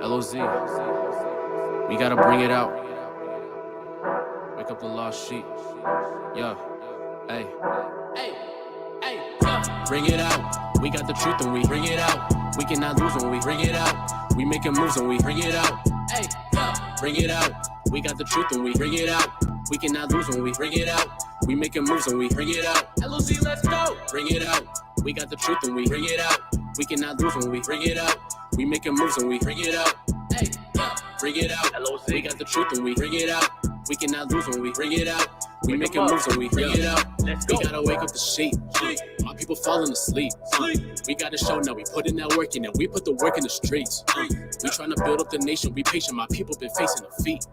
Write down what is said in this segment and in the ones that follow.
LOZ, we gotta bring it out. Wake up the lost sheep. Yeah, hey, bring it out. We got the truth and we bring it out. We cannot lose when we bring it out. We making moves when we bring it out. Hey, bring it out. We got the truth and we bring it out. We cannot lose when we bring it out. We making moves when we bring it out. LOZ, let's go. Bring it out. We got the truth and we bring it out. We cannot lose when we bring it out. We making moves when we bring it out. Hey, bring it out. LOZ, we got the truth and we bring it out. We cannot lose when we bring it out. We making moves when we bring it out. We gotta wake up the sheep. My people falling asleep. We gotta show now. We put in that work and we put the work in the streets. We trying to build up the nation. We patient. My people been facing defeat.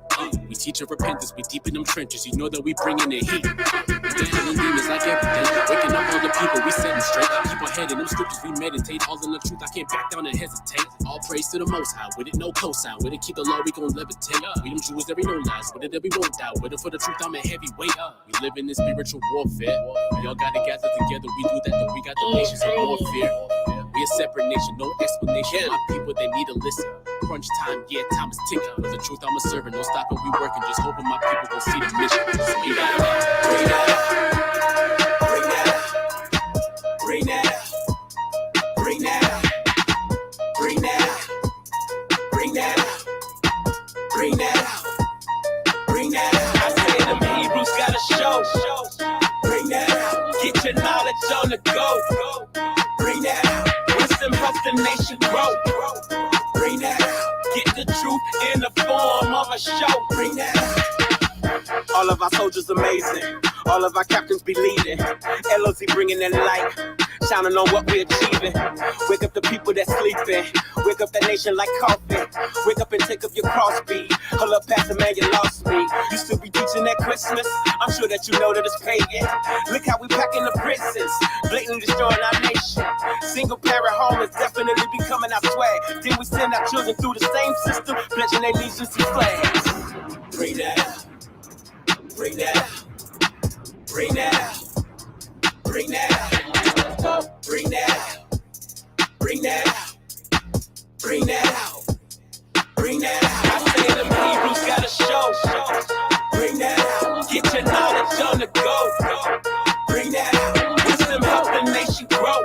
We teaching repentance. We deep in them trenches. You know that we bringing the heat. We battling demons like every day. Waking up all the people. We setting straight. Keep our head in them scriptures. We meditate all in the truth. I can't back down and hesitate. All praise to the Most High. With it, no cosign. With it, keep the law. We gon' levitate. We them Jews that we no lies. With it, that we won't die. With it, for the truth, I'm a heavyweight. We live in this spiritual warfare. We all gotta gather together. We do that, then we got the nations in warfare. We a separate nation, no explanation. My people, they need to listen. Crunch time, yeah, time is ticking. But the truth, I'm a servant. No stopping, we working. Just hoping my people gon' see the mission. So we gotta bring that out. Bring that out. Bring that out. Bring that out. Bring that out. Bring that out. Bring that out. Bring that out. I say them Hebrews gotta show. Bring that out. Get your knowledge on the go. Bring that out. Wisdom helps the nation grow. Bring that out. Get the truth in the form of a show. Bring that out. All of our soldiers amazing. All of our captains be leading. LOZ bringing that light. Shining on what we're achieving. Wake up the people that's sleeping. Wake up the nation like coffee. Wake up and take up your cross beat. Hold up, Pastor, man, you lost me. You still be teaching at Christmas? I'm sure that you know that it's pagan. Look how we packing the prisons, blatantly destroying our nation. Single parent home is definitely becoming our swag. Then we send our children through the same system, pledging their allegiance to flags. Bring that out. Bring that out. Bring that out. Bring that out. Bring that out. Bring that out. Bring that out. Bring that out. I say them Hebrews gotta show. Bring that out. Get your knowledge on the go. Bring that out. Wisdom helps the nation grow.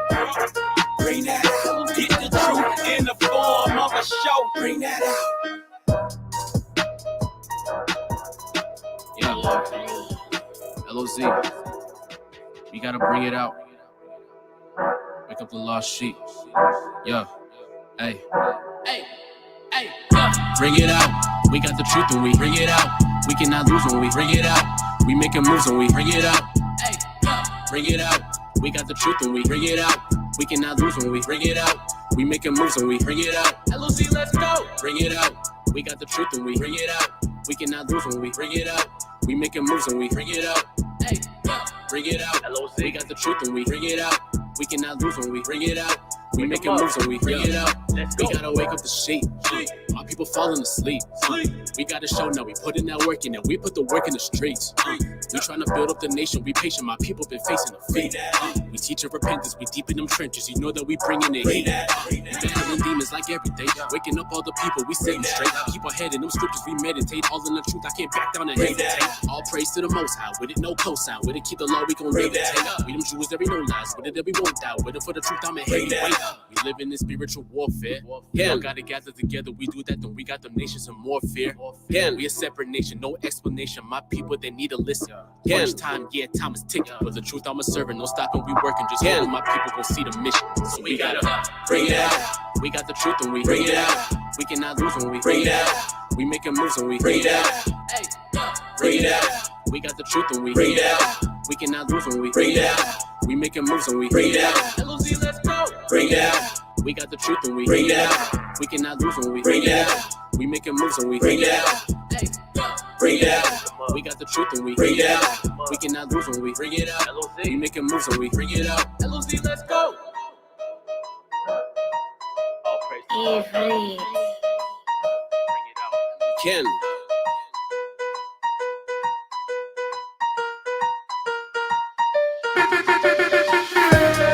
Bring that out. Get the truth in the form of a show. Bring that out. Yeah, LOZ. We gotta bring it out. Wake up the lost sheep. Yeah, hey. Bring it out. We got the truth and we bring it out. We cannot lose when we bring it out. We making moves when we bring it out. Bring it out. We got the truth and we bring it out. We cannot lose when we bring it out. We making moves when we bring it out. LOZ, let's go. Bring it out. We got the truth and we bring it out. We cannot lose when we bring it out. We making moves when we bring it out. Bring it out. LOZ, we got the truth and we bring it out. We cannot lose when we bring it out. We making moves when we bring it out. We gotta wake up the sheep. My people falling asleep. We gotta show now. We put in that work and we put the work in the streets. We trying to build up the nation. We patient. My people been facing defeat. We teaching repentance. We deep in them trenches. You know that we bringing the heat. We battling demons like every day. Waking up all the people. We sitting straight. Keep our head in them scriptures. We meditate all in the truth. I can't back down and hesitate. All praise to the Most High. With it, no cosign. With it, keep the law. We gon' levitate. We them Jews that we no lies. With it, that we won't die. With it, for the truth, I'm a heavyweight. We live in this spiritual warfare. We all gotta gather together. We do that, then we got them nations in more fear. We a separate nation, no explanation. My people, they need to listen. Crunch time, yeah, time is ticking. But the truth, I'm a servant. No stopping, we working. Just hoping my people gon' see the mission. So we gotta bring it out. We got the truth and we bring it out. We cannot lose when we bring it out. We making moves when we bring it out. Bring it out. We got the truth and we bring it out. We cannot lose when we bring it out. We making moves when we bring it out. LOZ, let's go. Bring it out. We got the truth and we bring it out. We cannot lose when we bring it out. We making moves when we bring it out. Bring it out. We got the truth and we bring it out. We cannot lose when we bring it out. We making moves when we bring it out. LOZ, let's go. Ken.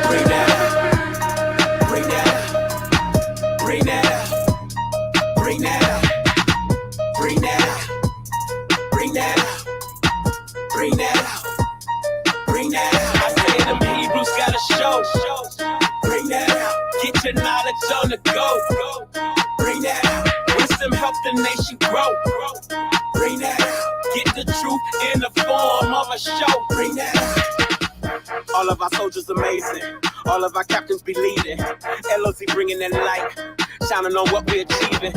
Bring that out. Bring that out. Bring that out. Bring that out. Bring that out. Bring that out. Bring that out. Bring that out. I say them Hebrews got a show. Bring that out. Get your knowledge on the go. Bring that out. Wisdom help the nation grow. Bring that out. Get the truth in the form of a show. Bring that out. All of our soldiers amazing. All of our captains be leading. LOZ bringing that light. Shining on what we're achieving.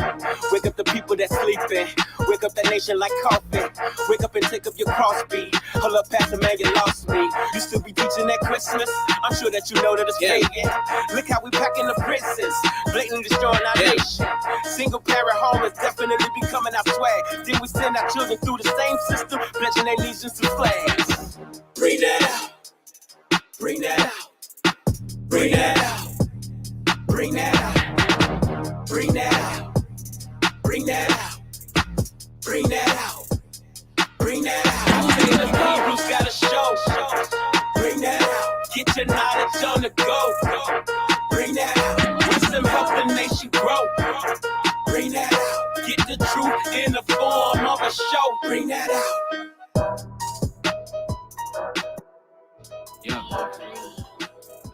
Wake up the people that's sleeping. Wake up that nation like coffee. Wake up and take up your cross beat. Hold up, Pastor, man, you lost me. You still be teaching at Christmas? I'm sure that you know that it's fading. Look how we packing the prisons. Blatantly destroying our nation. Single parent home is definitely becoming our swag. Then we send our children through the same system, pledging their allegiance to flags. Bring that out. Bring that out. Bring that out. Bring that out. Bring that out. Bring that out. Bring that out. Bring that out. I say the Hebrews got a show. Bring that out. Get your knowledge on the go. Bring that out. Wisdom help the nation grow. Bring that out. Get the truth in the form of a show. Bring that out. Yeah.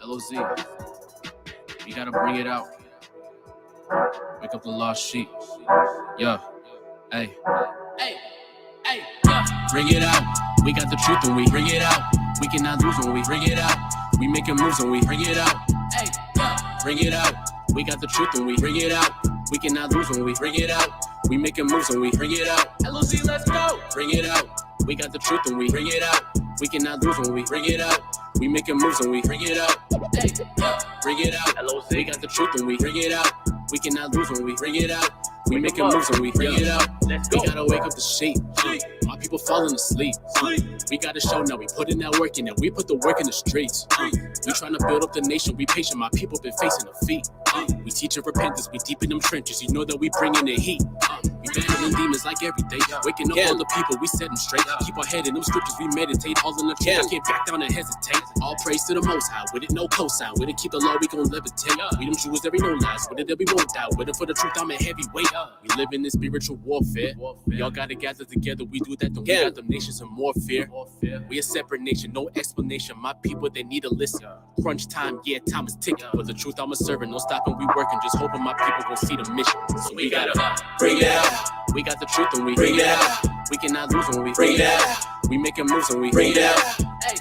LOZ. You gotta bring it out. Wake up the lost sheep. Yeah. Hey. Hey. Hey. Yeah. Bring it out. We got the truth and we bring it out. We cannot lose when we bring it out. We making moves when we bring it out. Hey. Yeah. Bring it out. We got the truth and we bring it out. We cannot lose when we bring it out. We making moves when we bring it out. LOZ, let's go. Bring it out. We got the truth and we bring it out. We cannot lose when we bring it out. We making moves when we bring it out. Hey, yeah, bring it out. LOZ. We got the truth and we bring it out. We cannot lose when we bring it out. We making moves when we bring it out. We gotta wake up the sheep. My people falling asleep. We gotta show now. We put in that work in and we put the work in the streets. We trying to build up the nation. We patient. My people been facing defeat. We teaching repentance. We deep in them trenches. You know that we bringing the heat. We battling demons like every day. Waking up all the people, we set them straight. Keep our head in them scriptures, we meditate. All in the truth, I can't back down and hesitate. All praise to the Most High. With it, no cosign. With it, keep the law, we gon' levitate. We them Jews, there be no lies. With it, there be won't die. With it, for the truth, I'm a heavyweight. We live in this spiritual warfare. Y'all gotta gather together. We do that, don't we got them nations in more fear. We a separate nation, no explanation. My people, they need to listen. Crunch time, yeah, time is ticking. For the truth, I'm a servant. No stopping, we working. Just hoping my people gon' see the mission. So we gotta bring it out. We got the truth and we bring it out. We cannot lose when we bring it out. We making moves when we bring it out. Hey,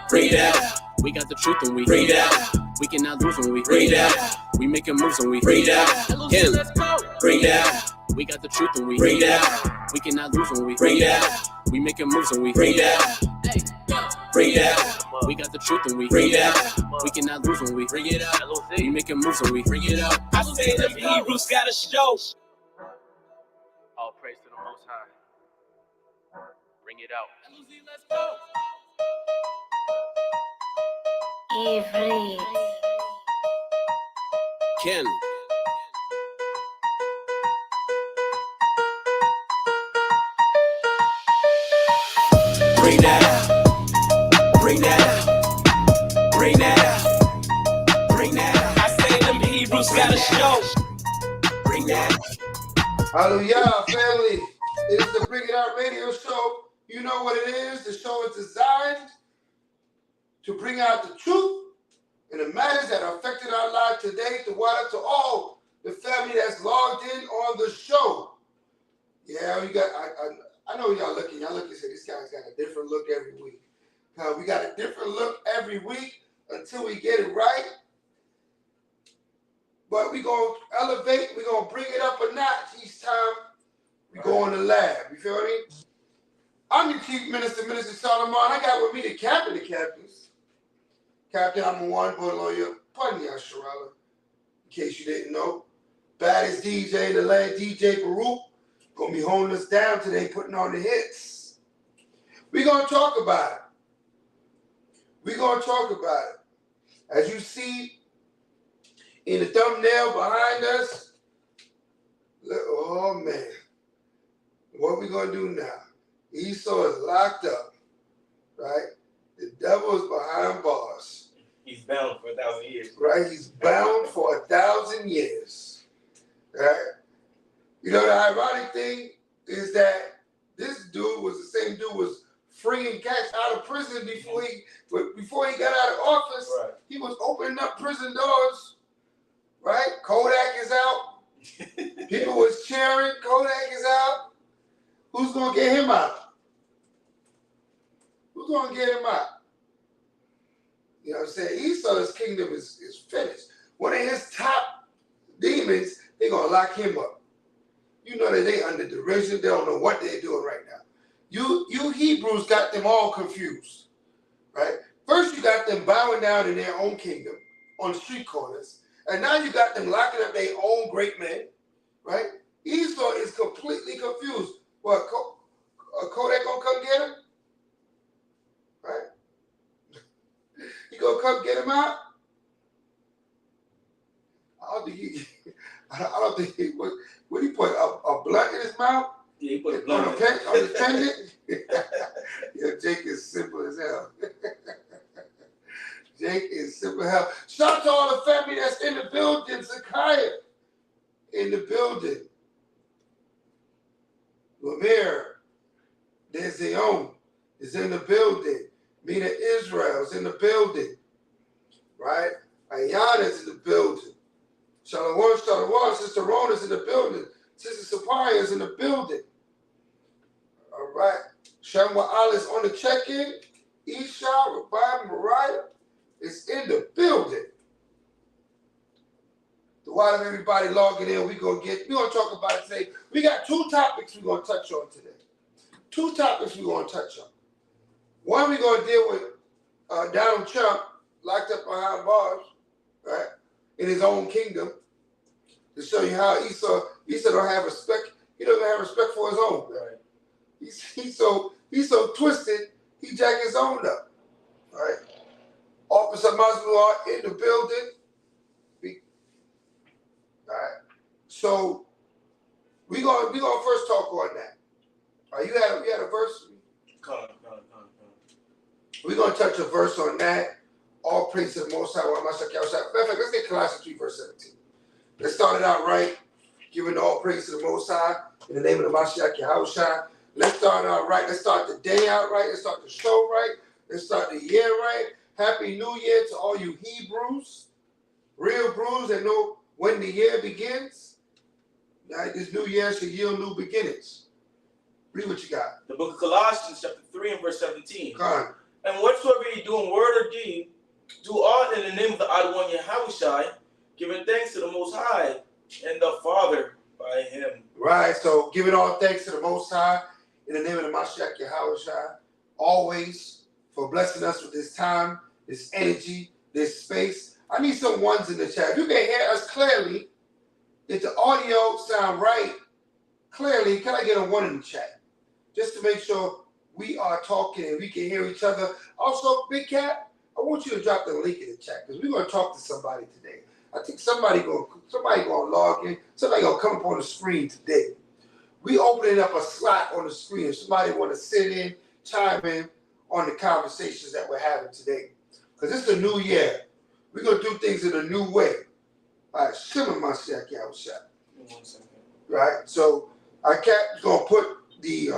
bring it out. We got the truth and we bring it out. We cannot lose when we bring it out. We making moves when we bring it out. Let's go. Bring it out. We got the truth and we bring it out. We cannot lose when we bring it out. We making moves when we bring it out. Hey, bring it out. We got the truth and we bring it out. We cannot lose when we bring it out. We making moves when we bring it out. I say them Hebrews got a show. All praise to the Most High. Bring it out. Let's go. Every Ken. Bring that out. Bring that out. Bring that out. Bring that out. I say them Hebrews got a show. Bring that out. Hallelujah, family. It is the Bring It Out radio show. You know what it is. The show is designed to bring out the truth and the matters that are affecting our lives today, to water to all the family that's logged in on the show. Yeah, we got. I know y'all looking. Y'all looking. Say this guy's got a different look every week. We got a different look every week until we get it right. But we're going to elevate, we're going to bring it up a notch each time we go in the lab. You feel me? I'm your Chief Minister, Minister Solomon. I got with me the captain of captains. Captain, I'm a one-boy lawyer, Panya Sharala, in case you didn't know. Baddest DJ, the lad DJ Baruch, going to be holding us down today, putting on the hits. We're going to talk about it. We're going to talk about it. As you see, in the thumbnail behind us, look, oh man, what we gonna do now? Esau is locked up, right? The devil is behind bars. He's bound for 1,000 years. Right? He's bound for 1,000 years, right? You know, the ironic thing is that this dude was the same dude was freeing cats out of prison before he got out of office. Right. He was opening up prison doors. Right? Kodak is out. People was cheering. Kodak is out. Who's gonna get him out? Who's gonna get him out? You know what I'm saying? Esau's kingdom is finished. One of his top demons, they're gonna lock him up. You know that they under derision. They don't know what they're doing right now. You Hebrews got them all confused, right? First you got them bowing down in their own kingdom on street corners, and now you got them locking up their own great men, right? Esau is completely confused. What, Kodak gonna come get him? Right? You gonna come get him out? I don't think he would he put a blunt in his mouth? Yeah, he put a blunt on his pendant? Yeah, Jake is simple as hell. Jake is simple as hell. Shout out to all the family that's in the building. Zakiah in the building. Lemire, Dezion is in the building. Mina Israel is in the building. Right? Ayana is in the building. Shalom, Sister Rona's in the building. Sister Sapphire is in the building. All right. Shamwa Alice on the check-in. Isha, Rabbi Mariah is in the building. The while of everybody logging in, we're gonna talk about it today. We got two topics we're gonna touch on today. Two topics we're gonna touch on. One, we're gonna deal with Donald Chump locked up behind bars, right? In his own kingdom, to show you how Esau don't have respect. He doesn't have respect for his own. Right? He's so twisted. He jack his own up. Right? Officer Maslow in the building. All right. So we gonna first talk on that. All right, you had a verse. Come. We're gonna touch a verse on that. All praise to the Most High. Matter of fact, let's get Colossians 3, verse 17. Let's start it out right, giving all praise to the Most High in the name of the Mashiach Yahushua. Let's start out right. Let's start the day out right. Let's start the show right. Let's start the year right. Happy New Year to all you Hebrews, real brews that know when the year begins. Now, this new year should yield new beginnings. Read what you got. The book of Colossians, chapter 3 and verse 17. Come on. And whatsoever you do in word or deed, do all in the name of the Adonai Yahushua, giving thanks to the Most High and the Father by him. Right, so giving all thanks to the Most High in the name of the Mashiach Yahushua, always for blessing us with this time, this energy, this space. I need some ones in the chat. If you can hear us clearly, if the audio sound right, clearly, can I get a one in the chat? Just to make sure we are talking and we can hear each other. Also, Big Cat, I want you to drop the link in the chat because we're going to talk to somebody today. I think somebody going to log in. Somebody going to come up on the screen today. We opening up a slot on the screen. If somebody want to sit in, chime in on the conversations that we're having today. Because it's a new year. We're going to do things in a new way. All right, Shimmer Mashiach Yahushua. 1 second. Right, so our cat is going to put the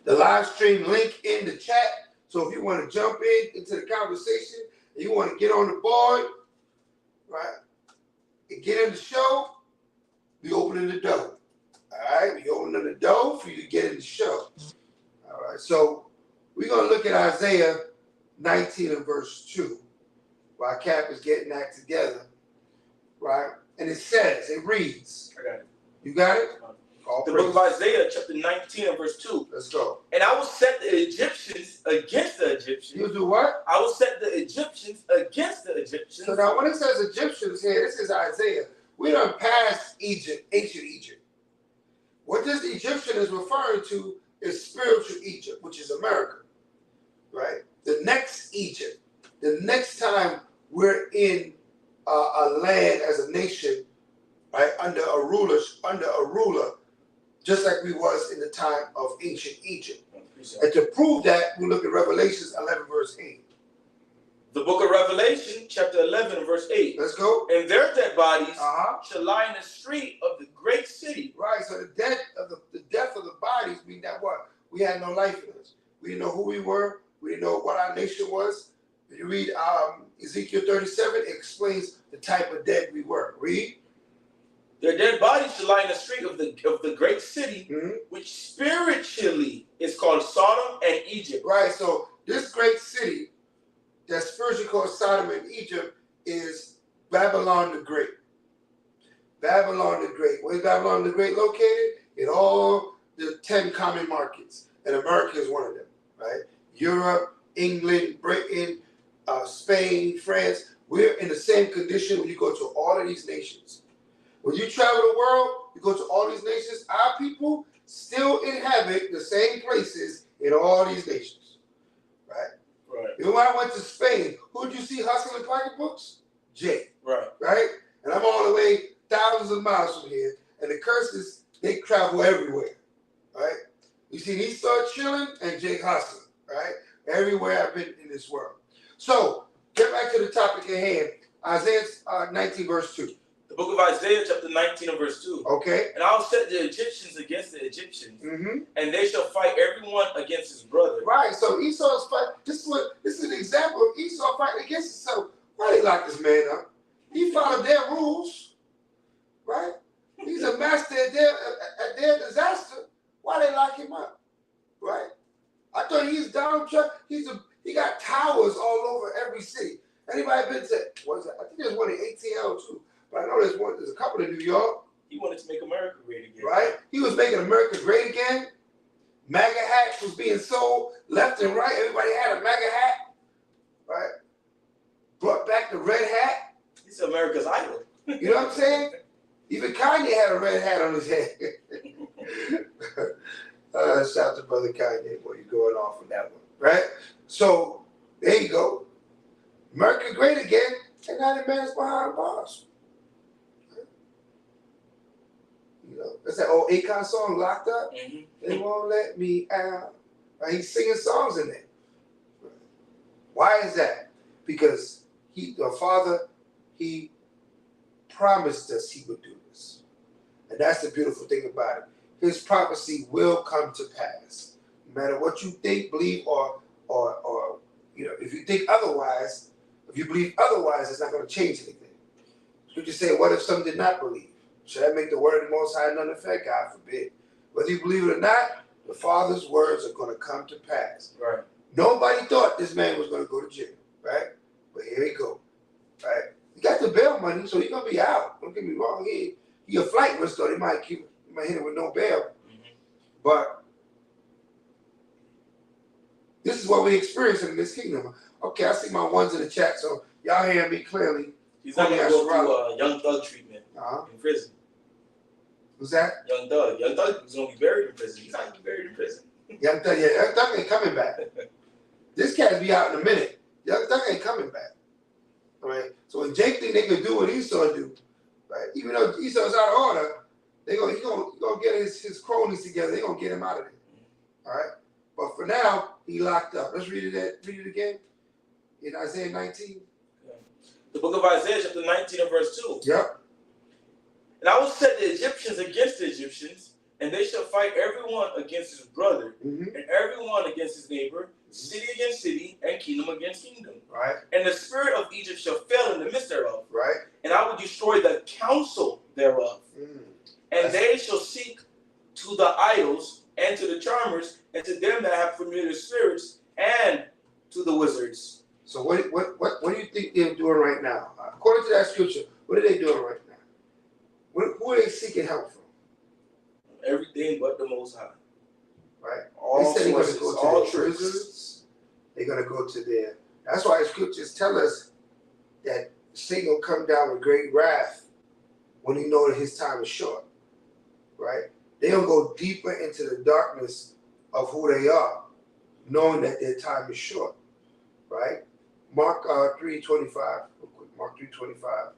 live stream link in the chat. So if you want to jump into the conversation and you want to get on the board, right, and get in the show, we opening the door. All right, we opening the door for you to get in the show. All right, so we're going to look at Isaiah 19 and verse 2 while Cap is getting that together, right? And it reads. I got it. You got it? The book of Isaiah, chapter 19 and verse 2. Let's go. And I will set the Egyptians against the Egyptians. You do what? I will set the Egyptians against the Egyptians. So now when it says Egyptians here, this is Isaiah. We done passed Egypt, ancient Egypt. What this Egyptian is referring to is spiritual Egypt, which is America, right? The next Egypt, the next time we're in a land as a nation, right, under a ruler, just like we was in the time of ancient Egypt. And to prove that, we look at Revelations 11, verse 8. The book of Revelation, chapter 11, verse 8. Let's go. And their dead bodies Uh-huh. shall lie in the street of the great city. Right. So the death of the bodies mean that what? We had no life in us. We didn't know who we were. We didn't know what our nation was. When you read Ezekiel 37, it explains the type of dead we were. Read. Their dead bodies should lie in the street of the great city, Mm-hmm. which spiritually is called Sodom and Egypt. Right. So this great city that's spiritually called Sodom and Egypt is Babylon the Great. Babylon the Great. Where's Babylon the Great located? In all the 10 common markets. And America is one of them. Right? Europe, England, Britain, Spain, France. We're in the same condition when you go to all of these nations. When you travel the world, you go to all these nations, our people still inhabit the same places in all these nations. Right? Right. And when I went to Spain, who did you see hustling pocketbooks? Jake. Right. Right? And I'm all the way thousands of miles from here. And the curses, they travel everywhere. Right? You see Esau chilling and Jake hustling. Right? Everywhere I've been in this world. So, get back to the topic at hand. Isaiah 19 verse 2. The book of Isaiah, chapter 19 and verse 2. Okay. And I'll set the Egyptians against the Egyptians, Mm-hmm. and they shall fight everyone against his brother. Right. So Esau's fight. This is an example of Esau fighting against himself. Why they lock this man up? He followed their rules. Right. He's a master at their disaster. Why they lock him up? Right. I thought he's downtrodden. He got towers all over every city. Anybody been to? What is it? I think there's one in ATL too. But I know there's a couple in New York. He wanted to make America great again. Right? He was making America great again. MAGA hats was being sold left and right. Everybody had a MAGA hat. Right? Brought back the red hat. He's America's idol. You know what I'm saying? Even Kanye had a red hat on his head. Shout out to Brother Kanye. Boy, you're going off on that one. Right? So, there you go. America great again. And now the man's behind bars. You know, that's that old Akon song, Locked Up. Mm-hmm. They won't let me out. Right? He's singing songs in there. Why is that? Because the Father, he promised us he would do this. And that's the beautiful thing about it. His prophecy will come to pass. No matter what you think, believe, or you know, if you think otherwise, if you believe otherwise, it's not going to change anything. You just say, what if some did not believe? Should that make the word of the Most High none effect? God forbid. Whether you believe it or not, the Father's words are going to come to pass. Right. Nobody thought this man was going to go to jail, right? But here he go, right? He got the bail money, so he's going to be out. Don't get me wrong. He a flight risk, though. They might hit him with no bail. Mm-hmm. But this is what we experience in this kingdom. Okay, I see my ones in the chat, so y'all hear me clearly. He's not going to go through Young Thug treatment in prison. Who's that? Young Thug. Young Thug is going to be buried in prison. He's not going to be buried in prison. Young Thug ain't coming back. This cat be out in a minute. Young Thug ain't coming back. All right. So when Jake think they can do what Esau do, right? Even though Esau's out of order, he gonna get his cronies together. They gonna get him out of there. All right. But for now, he locked up. Let's read it again. In Isaiah 19. The book of Isaiah, chapter 19 and verse 2. Yep. And I will set the Egyptians against the Egyptians, and they shall fight everyone against his brother, Mm-hmm. and everyone against his neighbor, city against city, and kingdom against kingdom. Right. And the spirit of Egypt shall fail in the midst thereof, Right. and I will destroy the counsel thereof. Mm. And they shall seek to the idols, and to the charmers, and to them that have familiar spirits, and to the wizards. So what do you think they're doing right now? According to that scripture, what are they doing right now? Who are they seeking help from? Everything but the Most High. Right? All they said they're going to sources, go to all their tricks. wizards. They're going to go to their. That's why the scriptures tell us that Satan will come down with great wrath when he knows that his time is short. Right? They'll go deeper into the darkness of who they are, knowing that their time is short. Right? Mark 3:25. Mark 3:25.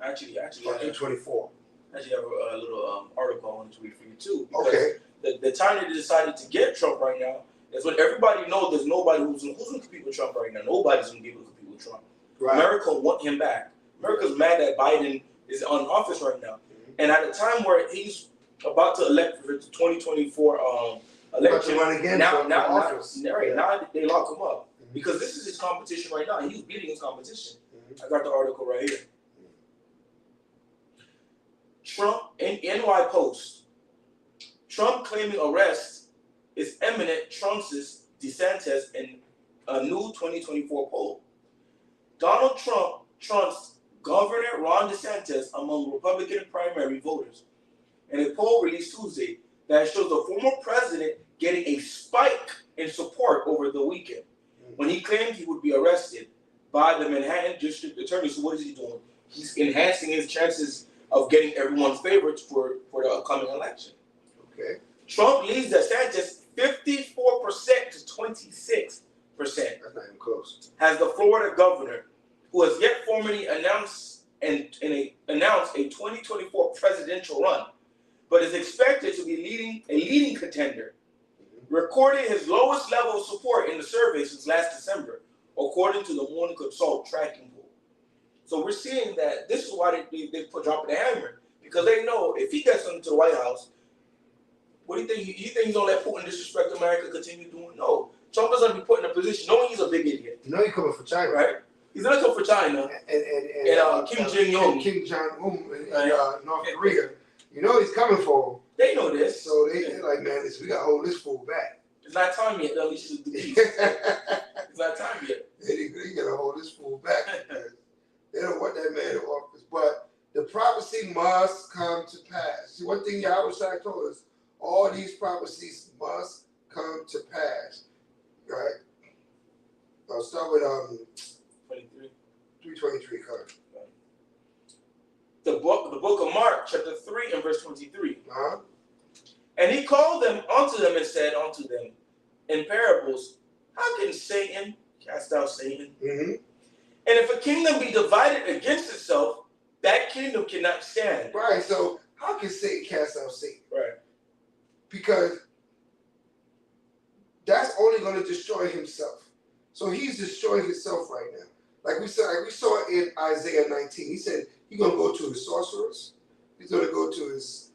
Actually, Mark 3:24. I actually have a little article I wanted to read for you too. Because Okay. the time they decided to get Trump right now is when everybody knows there's nobody who's going to compete with Trump right now. Nobody's going to be able to compete with Trump. Right. America want him back. America's mad that Biden is on office right now. Mm-hmm. And at the time where he's about to elect for the 2024 election, run again now office. now they lock him up because this is his competition right now. He's beating his competition. I got the article right here. Trump in NY Post. Trump claiming arrest is imminent. Trump's DeSantis in a new 2024 poll. Donald Trump trumps Governor Ron DeSantis among Republican primary voters. In a poll released Tuesday that shows the former president getting a spike in support over the weekend when he claimed he would be arrested by the Manhattan District Attorney. So what is he doing? He's enhancing his chances of getting everyone's favorites for the upcoming election. Okay. Trump leads DeSantis 54% to 26%. That's not even close. Has the Florida governor, who has yet formally announced a 2024 presidential run, but is expected to be a leading contender, recorded his lowest level of support in the survey since last December, according to the Morning Consult tracking poll. So we're seeing that this is why they put dropping the hammer, because they know if he gets into the White House, what do you think? You think he's gonna let Putin disrespect America, continue doing? No. Trump is gonna be put in a position knowing he's a big idiot. You know he's coming for China, right? He's gonna come for China and Kim Jong-un. Kim Jong-un in North Korea. You know he's coming for him. They know this. So they're like, man, we gotta hold this fool back. It's not time yet. At least it's it's not time yet. They gotta hold this fool back. They don't want that man in office. But the prophecy must come to pass. See, one thing Yahweh Shai told us, all these prophecies must come to pass. Right? I'll start with 323 card. The book of Mark, chapter 3 and verse 23. Uh-huh. And he called them unto them and said unto them in parables, how can Satan cast out Satan? Mm-hmm. And if a kingdom be divided against itself, that kingdom cannot stand. Right, so how can Satan cast out Satan? Right. Because that's only going to destroy himself. So he's destroying himself right now. Like we saw in Isaiah 19, he said he's going to go to his sorcerers. He's going to go to his,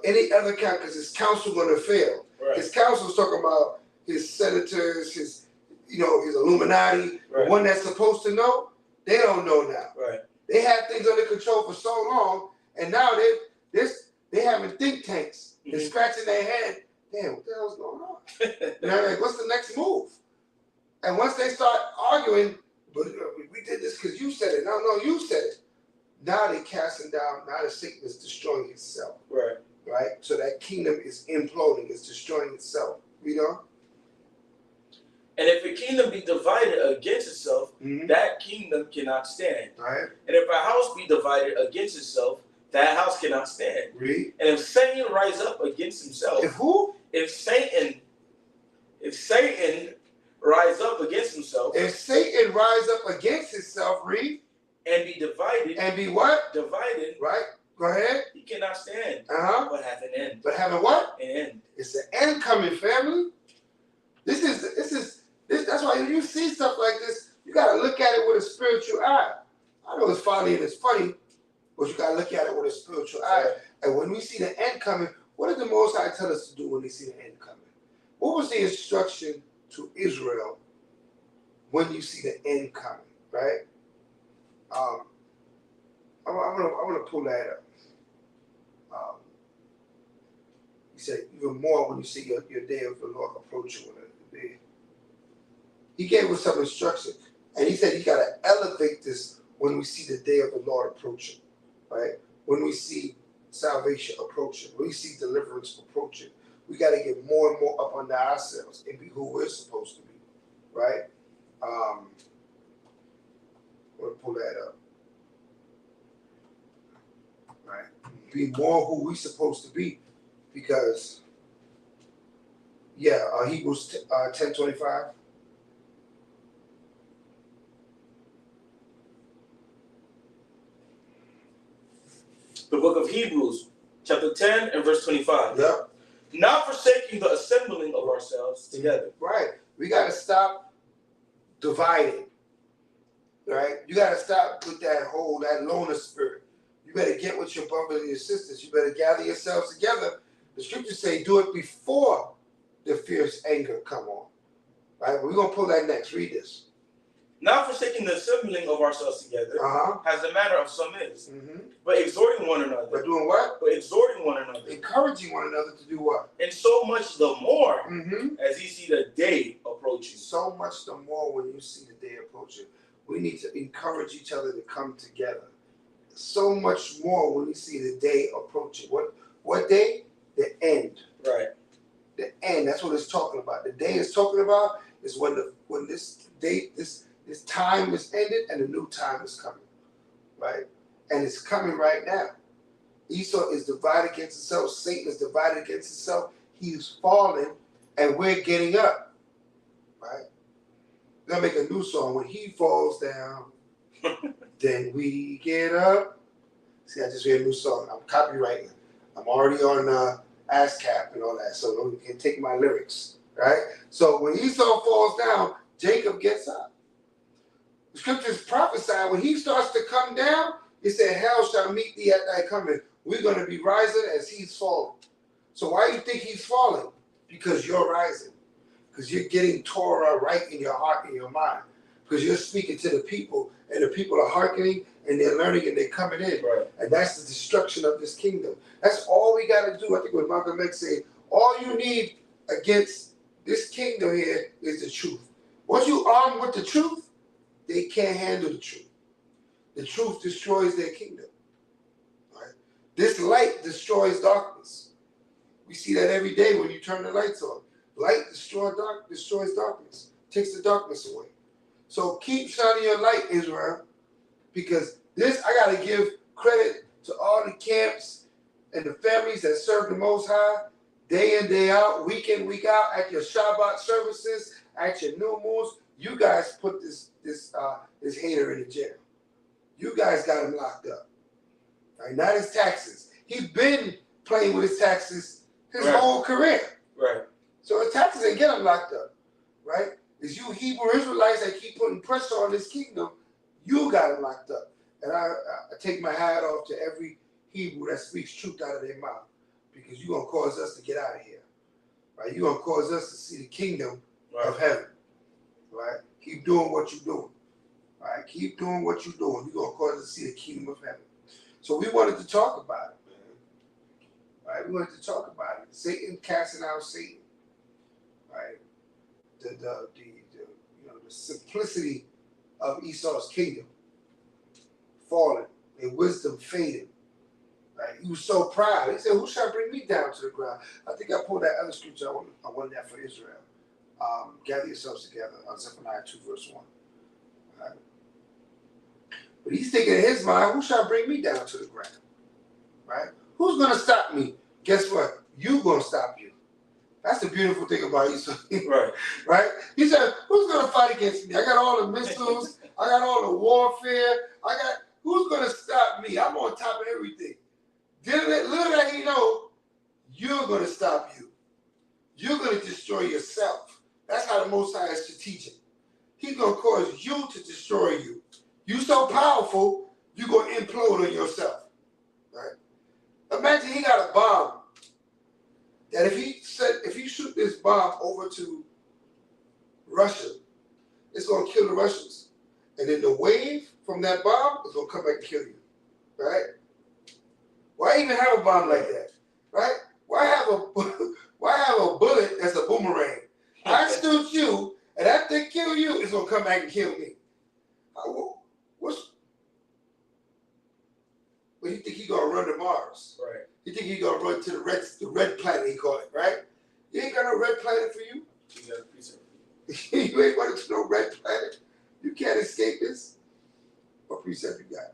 any other count, because his council going to fail. Right. His council's talking about his senators, his Illuminati, right. The one that's supposed to know, they don't know now. Right. They had things under control for so long, and now they having think tanks. They're scratching their head. Damn, what the hell's going on? Like, what's the next move? And once they start arguing, but we did this because you said it. No, you said it. Now they're casting down. Now the Satan is destroying itself. Right. Right. So that kingdom is imploding. It's destroying itself. You know. And if a kingdom be divided against itself, that kingdom cannot stand. Right. And if a house be divided against itself, that house cannot stand. Read. And if Satan rise up against himself, if who? If Satan rise up against himself, if Satan rise up against himself, read. And be divided. And be what? Divided. Right. Go ahead. He cannot stand. But have an end. But having what? An end. It's the end coming, family. This is that's why when you see stuff like this, you gotta look at it with a spiritual eye. I know it's funny and it's funny, but you gotta look at it with a spiritual eye. And when we see the end coming, what did the Most High tell us to do when they see the end coming? What was the instruction to Israel when you see the end coming? Right? I'm gonna pull that up. He said, even more when you see your day of the Lord approaching. He gave us some instruction, and he said you got to elevate this when we see the day of the Lord approaching, right? When we see salvation approaching, when we see deliverance approaching, we got to get more and more up under ourselves and be who we're supposed to be, right? I'm going to pull that up, right? Be more who we're supposed to be, because, Hebrews 10:25. The book of Hebrews, chapter 10 and verse 25. Yeah. Not forsaking the assembling of ourselves together. Right. We got to stop dividing. Right. You got to stop with that loner spirit. You better get with your brothers and your sisters. You better gather yourselves together. The scriptures say, do it before the fierce anger come on. Right? We're going to pull that next. Read this. Not forsaking the assembling of ourselves together, as the manner of some is, but exhorting one another. But doing what? But exhorting one another. Encouraging one another to do what? And so much the more as you see the day approaching. So much the more when you see the day approaching. We need to encourage each other to come together. So much more when we see the day approaching. What day? The end. Right. The end. That's what it's talking about. The day it's talking about is when this day, this time is ended and a new time is coming. Right? And it's coming right now. Esau is divided against itself. Satan is divided against itself. He's falling and we're getting up. Right? We're going to make a new song. When he falls down, then we get up. See, I just made a new song. I'm copywriting. I'm already on ASCAP and all that, so you can take my lyrics, right? So when Esau falls down, Jacob gets up. The scriptures prophesy when he starts to come down, it said, hell shall meet thee at thy coming. We're going to be rising as he's falling. So why do you think he's falling? Because you're rising. Because you're getting Torah right in your heart and your mind. Because you're speaking to the people, and the people are hearkening, and they're learning, and they're coming in. Right. And that's the destruction of this kingdom. That's all we got to do. I think what Malcolm X said, all you need against this kingdom here is the truth. Once you arm with the truth, they can't handle the truth. The truth destroys their kingdom. Right? This light destroys darkness. We see that every day when you turn the lights on. Light destroys darkness, takes the darkness away. So keep shining your light, Israel, because this, I got to give credit to all the camps and the families that serve the Most High day in, day out, week in, week out, at your Shabbat services, at your new moons. You guys put this hater in the jail. You guys got him locked up. Right? Not his taxes. He's been playing with his taxes his whole career. Right. So his taxes ain't get him locked up. Right? It's you Hebrew Israelites that keep putting pressure on this kingdom. You got him locked up. And I take my hat off to every Hebrew that speaks truth out of their mouth, because you're going to cause us to get out of here. Right? You're going to cause us to see the kingdom of heaven. Right? Keep doing what you're doing. Right? Keep doing what you're doing. You're going to cause us to see the kingdom of heaven. So we wanted to talk about it, man. Right? We wanted to talk about it. Satan casting out Satan. Right? The simplicity of Esau's kingdom falling, their wisdom fading. Right? He was so proud. He said, who shall bring me down to the ground? I think I pulled that other scripture. I wanted that for Israel. Gather yourselves together on Zephaniah 2 verse 1. Right? But he's thinking in his mind, who shall bring me down to the ground? Right? Who's going to stop me? Guess what? You're going to stop you. That's the beautiful thing about Esau. Right. Right? He said, who's going to fight against me? I got all the missiles. I got all the warfare. Who's going to stop me? I'm on top of everything. Little that he know, you're going to stop you. You're going to destroy yourself. That's how the Most High is strategic. He's going to cause you to destroy you. You so powerful, you're going to implode on yourself. Right? Imagine he got a bomb. That if you shoot this bomb over to Russia, it's going to kill the Russians. And then the wave from that bomb is going to come back and kill you. Right? Why even have a bomb like that? Right? Why have a bullet that's a boomerang? I shoot you, and after they kill you, it's going to come back and kill me. Well, you think he's going to run to Mars? Right. You think he's going to run to the red planet, he called it, right? You ain't got no red planet for you. You got a piece of You ain't running to no red planet. You can't escape this. What precept you got?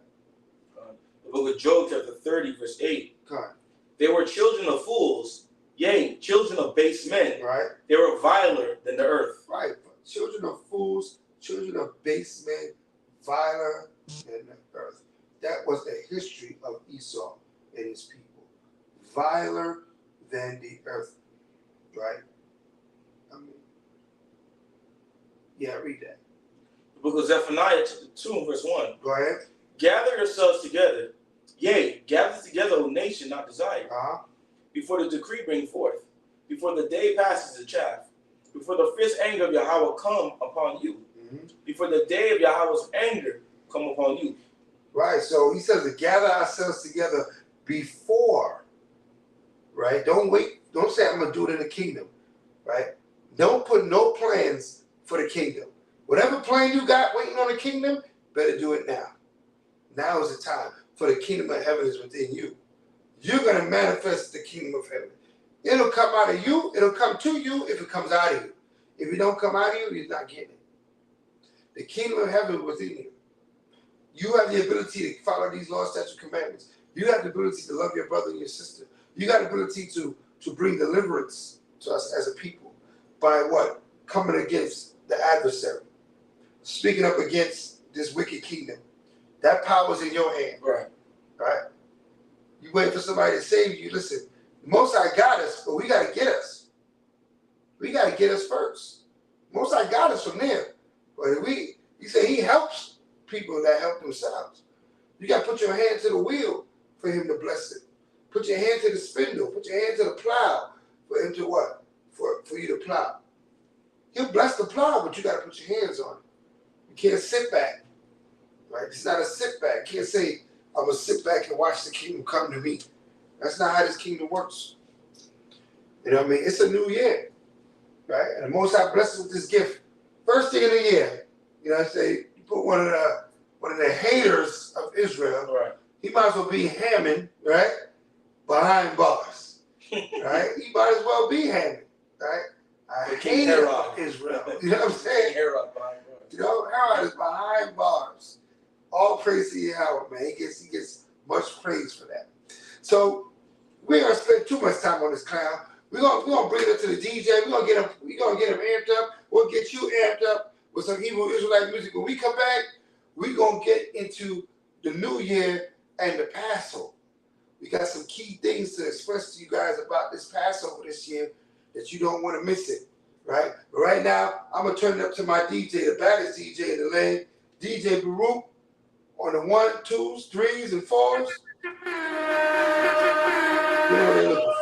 The book of Job, chapter 30, verse 8. Come on. They were children of fools, yea, children of base men. Right. They were viler than the earth. Right. Children of fools, children of base men, viler than the earth. That was the history of Esau and his people. Viler than the earth. Right? Read that. The book of Zephaniah, chapter 2, verse 1. Go ahead. Gather yourselves together, Yea, gather together, O nation not desired. Before the decree bring forth, before the day passes the chaff, before the fierce anger of Yahweh come upon you, before the day of Yahweh's anger come upon you. Right, so he says to gather ourselves together before, right? Don't wait, don't say I'm going to do it in the kingdom, right? Don't put no plans for the kingdom. Whatever plan you got waiting on the kingdom, better do it now. Now is the time, for the kingdom of heaven is within you. You're going to manifest the kingdom of heaven. It'll come out of you. It'll come to you if it comes out of you. If it don't come out of you, you're not getting it. The kingdom of heaven is within you. You have the ability to follow these laws, statutes, commandments. You have the ability to love your brother and your sister. You got the ability to bring deliverance to us as a people. By what? Coming against the adversary. Speaking up against this wicked kingdom. That power is in your hand. Right. Right? You wait for somebody to save you. Listen, the Most High got us, but we got to get us. We got to get us first. Most High got us from there. But he said he helps people that help themselves. You got to put your hand to the wheel for him to bless it. Put your hand to the spindle. Put your hand to the plow for him to what? For you to plow. He'll bless the plow, but you got to put your hands on it. You can't sit back. Right? It's not a sit back. You can't say, I'm going to sit back and watch the kingdom come to me. That's not how this kingdom works. You know what I mean? It's a new year. Right? And the Most High blesses us with this gift. First thing of the year, you know, I say, you put one of the haters of Israel, Right. He might as well be Hammond, right? Behind bars. Right? He might as well be Hammond, right? I hate Israel. You know what I'm saying? You know, Herod is behind bars. All praise to Yahweh, man. He gets much praise for that. So we ain't gonna spend too much time on this clown. We're gonna bring it up to the DJ. We're gonna get him amped up. We'll get you amped up with some Hebrew Israelite music. When we come back, we're gonna get into the new year and the Passover. We got some key things to express to you guys about this Passover this year that you don't want to miss it, right? But right now, I'm gonna turn it up to my DJ, the baddest DJ in the land, DJ Baruch, on the 1s, 2s, 3s, and 4s. You know what they're looking for.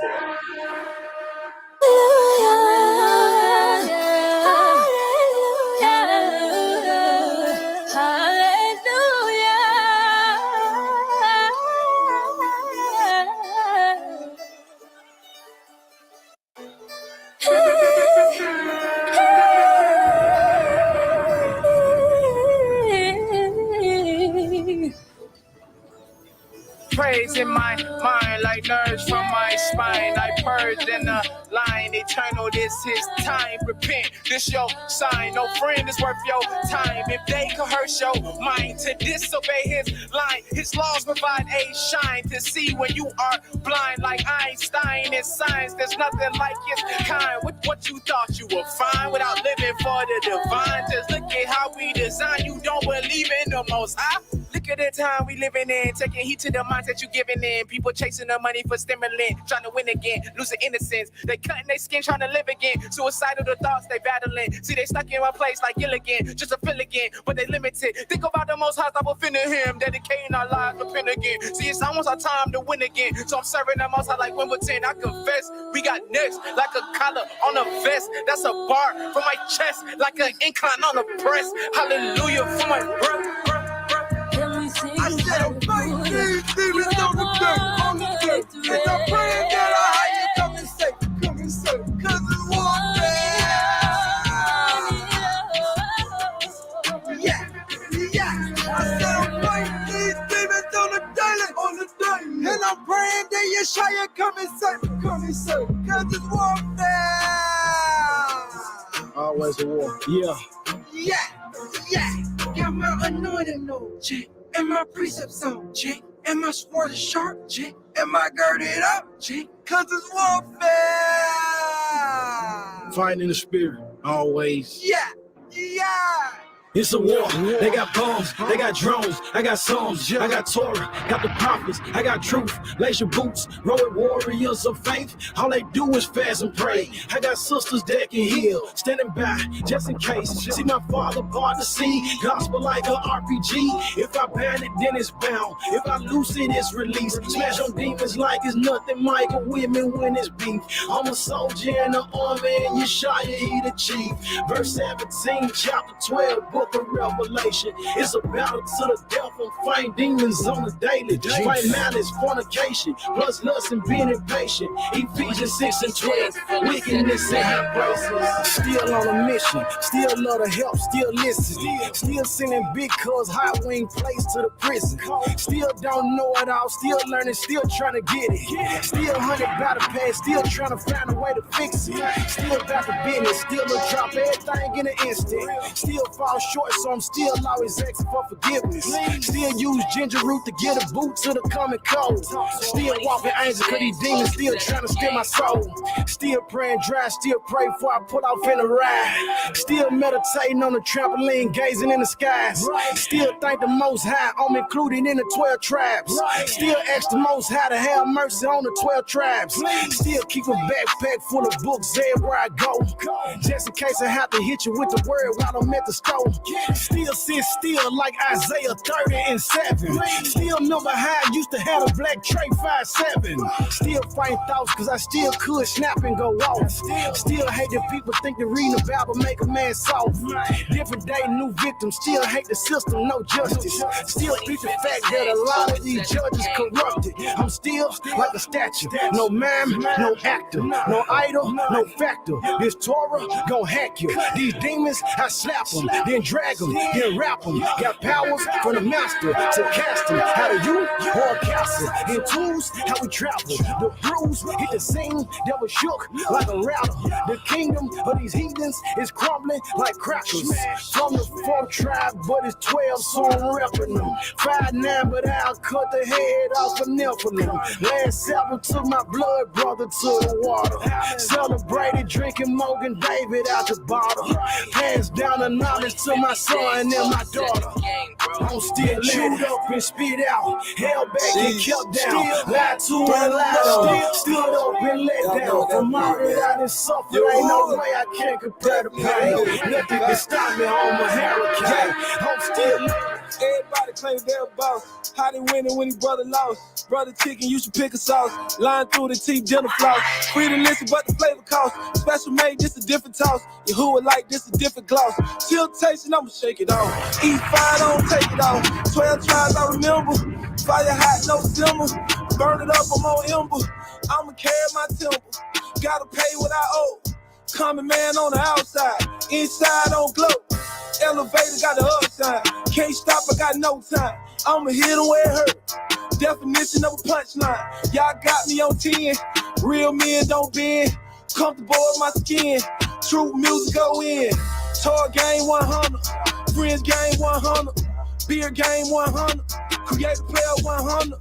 Praise in my mind like nerves from my spine. I purge in the line eternal. This is time. Repent. This your sign. No friend is worth your time. If they coerce your mind to disobey his line, his laws provide a shine to see when you are blind. Like Einstein in science, there's nothing like his kind. What you thought you were fine without living for the divine? Just look at how we design. You don't believe in the Most High. Look at the time we living in, taking heed to the mindset you giving in. People chasing the money for stimulant, trying to win again, losing innocence. They cutting their skin, trying to live again. Suicidal the thoughts they battling. See, they stuck in one place like Gilligan, just to feel again, but they limited. Think about the Most High, stop offending him, dedicating our lives, repent again. See, it's almost our time to win again, so I'm serving the Most High like Wimbledon. I confess, we got next, like a collar on a vest. That's a bar from my chest, like an incline on the press. Hallelujah for my breath. I said I'm fighting these demons on the dirt. And I'm praying that I come and save, cause it's warfare. Yeah. I said I'm fighting these demons on the dirt. And I'm praying that Yeshaya come and save, cause it's warfare. Always a war. Yeah. Got my anointing on, check. And my precepts on, check. And my sword is sharp, check. And my girded up, check. Cause it's warfare. Fighting in the spirit. Always. Yeah. It's a war. They got bombs, they got drones, I got Psalms, I got Torah, got the prophets, I got truth. Lace your boots, roll with warriors of faith. All they do is fast and pray. I got sisters that can heal, standing by just in case. See my father part the sea, gospel like a RPG. If I ban it, then it's bound. If I loose it, it's released. Smash on demons like it's nothing. Michael women when it's beef. I'm a soldier in the army, and Yeshaya, he the chief. Verse 17, chapter 12. Book of Revelation. It's a battle to the death and fight demons on the daily. Fight malice, fornication, plus lust and being impatient. Ephesians 6 and 12. Wickedness and high places. Still on a mission. Still love to help. Still listen. Still sending big cuz high wing plays to the prison. Still don't know it all. Still learning. Still trying to get it. Still 100 battle pass. Still trying to find a way to fix it. Still about the business. Still a drop everything in an instant. Still fall short, so I'm still always asking for forgiveness. Still use ginger root to get a boot to the common cold. Still walking angels, cause these demons still trying to steal my soul. Still praying dry, still pray before I put off in the ride. Still meditating on the trampoline, gazing in the skies. Still thank the Most High, I'm included in the 12 tribes. Still ask the Most High to have mercy on the 12 tribes. Still keep a backpack full of books everywhere I go. Just in case I have to hit you with the word while I'm at the store. Still sit still like Isaiah 30 and 7. Still remember how I used to have a black tray 5'7". Still fighting thoughts cause I still could snap and go off. Still hate that people think that reading the Bible make a man soft. Different day, new victims. Still hate the system, no justice. Still beat the fact that a lot of these judges corrupted. I'm still like a statue. No mime, no actor, no idol, no factor. This Torah gon' hack you. These demons, I slap them, then drag them, then wrap them. Got powers from the master to cast them. How do you or a castle? In tools, how we travel. The bruise hit the scene, devil shook like a rattle. The kingdom of these heathens is crumbling like crackers. From the 4th tribe, but it's 12, so I'm repping them. 5'9", but I'll cut the head off a Nephilim. Last 7 took my blood brother to the water. Celebrated drinking Morgan David out the bottle. Passed down the knowledge to my son and my daughter. I'm still chewed up and spit out, held back and kept down, lied to and lied on, stood up and let down. From all that I done suffered, ain't no way I can compare the pain. Nothing can stop me on my hurricane. I'm still. Everybody claims they're a boss. How they winning when his brother lost? Brother chicken, you should pick a sauce. Line through the teeth, dinner floss. Free to listen, but the flavor cost. Special made, this a different toss. You who would like this a different gloss. Chill tasting, I'ma shake it off. Eat fire, don't take it off. 12 tries, I remember. Fire hot, no simmer. Burn it up, I'm on ember. I'ma carry my temper. Gotta pay what I owe. Common man on the outside. Inside on glow. Elevator got the upside. Can't stop, I got no time. I'ma hit him where it hurt. Definition of a punchline. Y'all got me on 10. Real men don't bend. Comfortable in my skin. True music go in. Tour game 100. Friends game 100. Beer game 100. Creative player 100.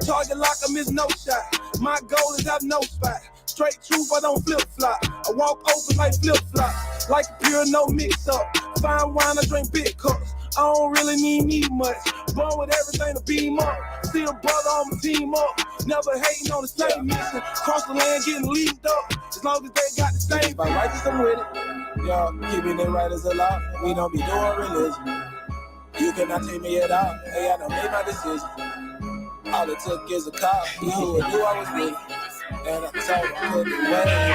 Target lock, I miss no shot. My goal is have no spot. Straight truth, I don't flip-flop. I walk open like flip-flop. Like a pure no mix-up. Fine wine, I drink big cups. I don't really need much. Born with everything to beam up. Still brother on my team up. Never hating on the same mission. Cross the land getting leaked up. As long as they got the same. If I righteous, I'm with it. Y'all keeping it right as a law. We don't be doing religion. You cannot take me at all. Hey, I done made my decision. All it took is a call. You knew I was with it. And I told him put the weight on me.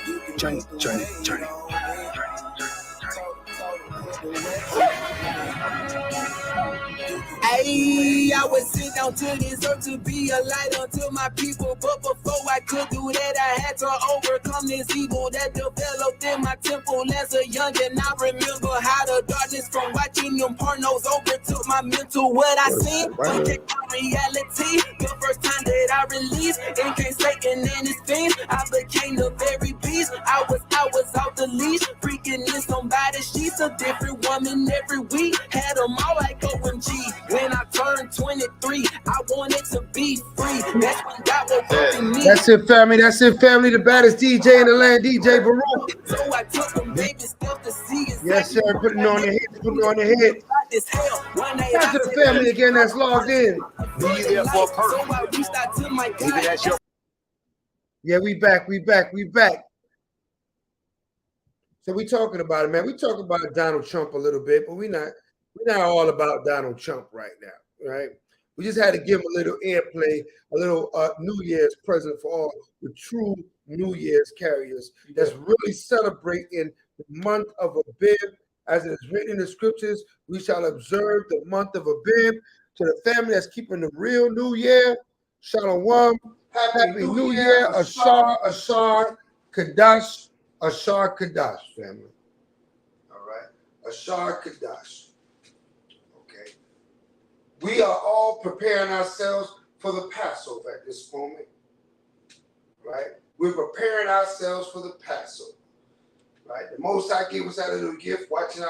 You can put the weight on me. You can put the weight on me. Ayy, I was sent down to this earth to be a light unto my people. But before I could do that, I had to overcome this evil that developed in my temple. As a youngin', I remember how the darkness from watching them pornos overtook my mental. What I seen took my reality. The first time that I released, and came Satan and his fiends, I became the very beast. I was off the leash, freaking in somebody's sheets. A different woman every week, had them all like OMG. When I turned 23, I wanted to be free. That's when God woke That's it, family. That's it, family. The baddest DJ in the land, DJ Baruch. So I took them baby steps to see Yes, sir. Putting on the hits, putting on the hits. this hell. One night Shout out to the family again that's logged in. so I reached out to my God. Yeah, we back. So we talking about it, man. We talking about Donald Trump a little bit, but we're not all about Donald Trump right now, right? We just had to give him a little airplay, a little New Year's present for all the true New Year's carriers that's really celebrating the month of Abib. As it is written in the scriptures, we shall observe the month of Abib. To the family that's keeping the real New Year, Shalom, Happy New Year, Ashar, Kadash, family. All right, Ashar Kadash. Okay. We are all preparing ourselves for the Passover at this moment, right? We're preparing ourselves for the Passover, right? The Most High gave us that little gift, watching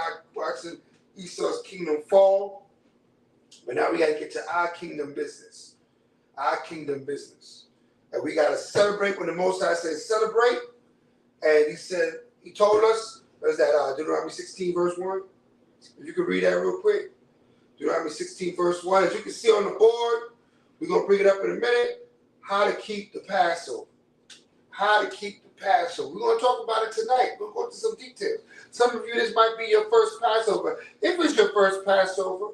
Esau's kingdom fall, but now we got to get to our kingdom business, and we got to celebrate when the Most High says celebrate, and he told us, what is that, Deuteronomy 16 verse 1? If you could read that real quick. Deuteronomy 16 verse 1. As you can see on the board, we're going to bring it up in a minute, how to keep the Passover. We're going to talk about it tonight. We're going to go into some details. Some of you, this might be your first Passover. If it's your first Passover,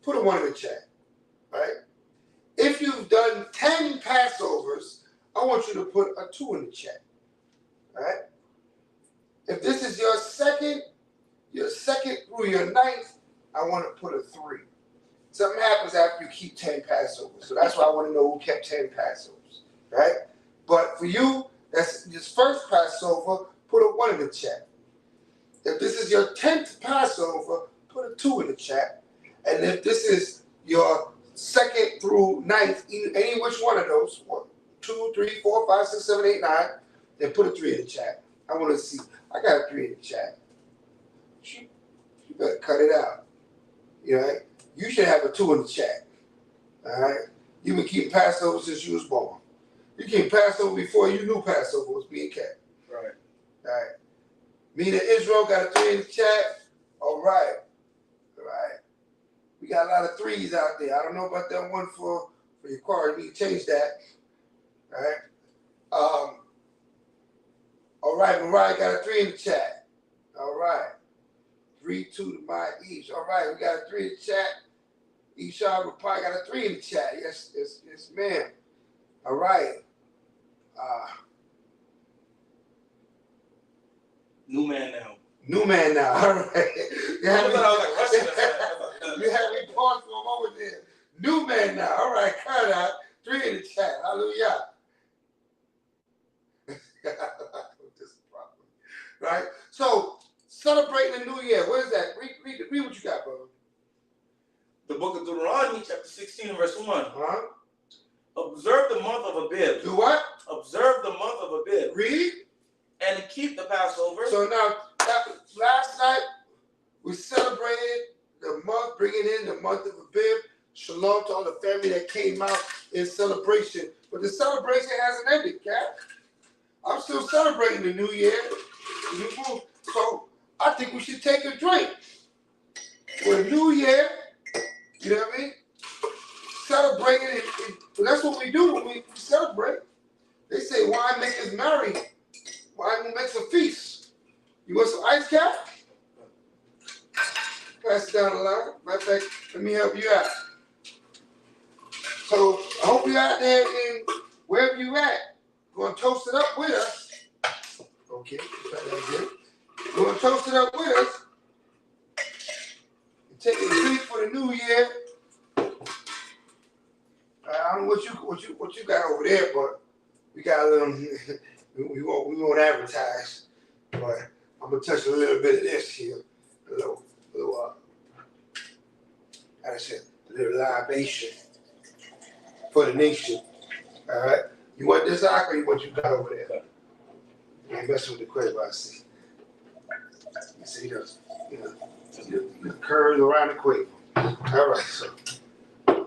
put a 1 in the chat, right? If you've done 10 Passovers, I want you to put a 2 in the chat, right? If this is your second through your 9th, I want to put a 3. Something happens after you keep 10 Passovers. So that's why I want to know who kept 10 Passovers, right? But for you, that's your first Passover, put a 1 in the chat. If this is your 10th Passover, put a 2 in the chat. And if this is your 2nd through 9th, any which one of those, 1, 2, 3, 4, 5, 6, 7, 8, 9, then put a 3 in the chat. I want to see. I got a 3 in the chat. You better cut it out. You know, you should have a 2 in the chat. All right? You've been keeping Passover since you was born. You keep Passover before you knew Passover was being kept. Right. All right. Me and Israel got a 3 in the chat. All right. We got a lot of 3s out there. I don't know about that one for your car. We can change that. All right. All right. Mariah got a 3 in the chat. All right. 3-2 to my each. All right. We got a 3 in the chat. Esau Rapai got a 3 in the chat. Yes, ma'am. All right. New man now. All right. You had me pause for a moment there. New man now. All right. Cut out. 3 in the chat. Hallelujah. Right. So celebrating the New Year. What is that? Read what you got, brother. The book of Deuteronomy, chapter 16, and verse 1. Huh? Observe the month of Abib. Do what? Observe the month of Abib. Read. And keep the Passover. So now, last night, we celebrated the month, bringing in the month of Abib. Shalom to all the family that came out in celebration. But the celebration hasn't ended, Cap. I'm still celebrating the New Year. So I think we should take a drink. For the New Year, you know what I mean? Celebrating it. That's what we do when we celebrate. They say wine makes us merry. Wine makes a feast. You want some ice, Cap? Pass it down the line. Matter of fact, let me help you out. So I hope you out there in wherever you at. You're gonna toast it up with us. Okay, you're gonna toast it up with us. Take a drink for the New Year. I don't know what you got over there, but we got a little. we won't advertise, but I'm gonna touch a little bit of this here, a little how to say, a little libation for the nation. All right, you want this out or you want you got over there? You ain't messing with the crib, I see. You see those, the curves around the quaver. All right, so a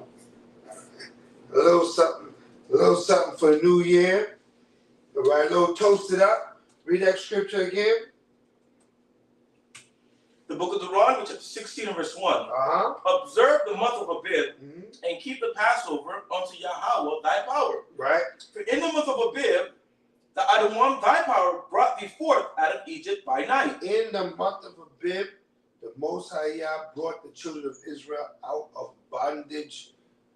little something A little something for the new year. All right, a little toasted up. Read that scripture again. The book of Deuteronomy, chapter 16 and verse 1. Observe the month of Abib and keep the Passover unto Yahweh thy power. Right. For in the month of Abib, the Adonai thy power brought thee forth out of Egypt by night. In the month of Abib, the Most High Yah brought the children of Israel out of bondage,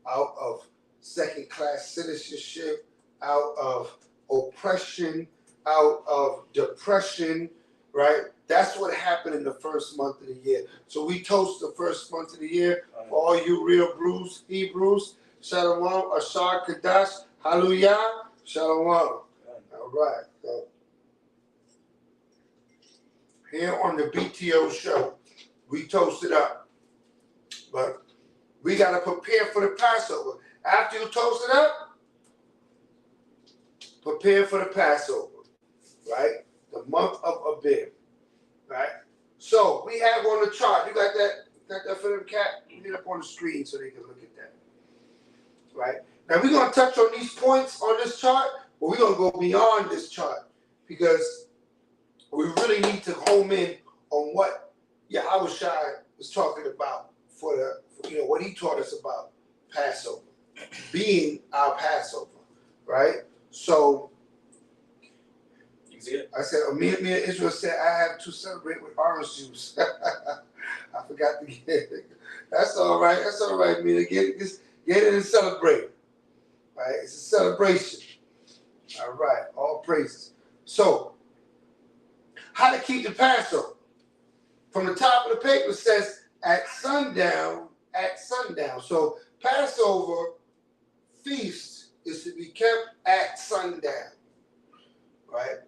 out of second-class citizenship, out of oppression, out of depression, right? That's what happened in the first month of the year. So we toast the first month of the year for all you real Hebrews. Shalom, Ashar Kadash, Hallelujah, Shalom. All right. So here on the BTO show, we toast it up. But we got to prepare for the Passover. After you toast it up, prepare for the Passover, right? The month of Abib, right? So we have on the chart, you got that for them, Cat? Get it up on the screen so they can look at that, right? Now we're going to touch on these points on this chart, but we're going to go beyond this chart because we really need to home in on what Yahweh Shai was talking about for what he taught us about Passover, being our Passover, right? So I said, me and Israel said, I have to celebrate with orange juice. I forgot to get it. That's all right. That's all right, Mina. Get it and celebrate. Right? It's a celebration. All right. All praises. So, how to keep the Passover? From the top of the paper it says, at sundown. So, Passover feast is to be kept at sundown. Right?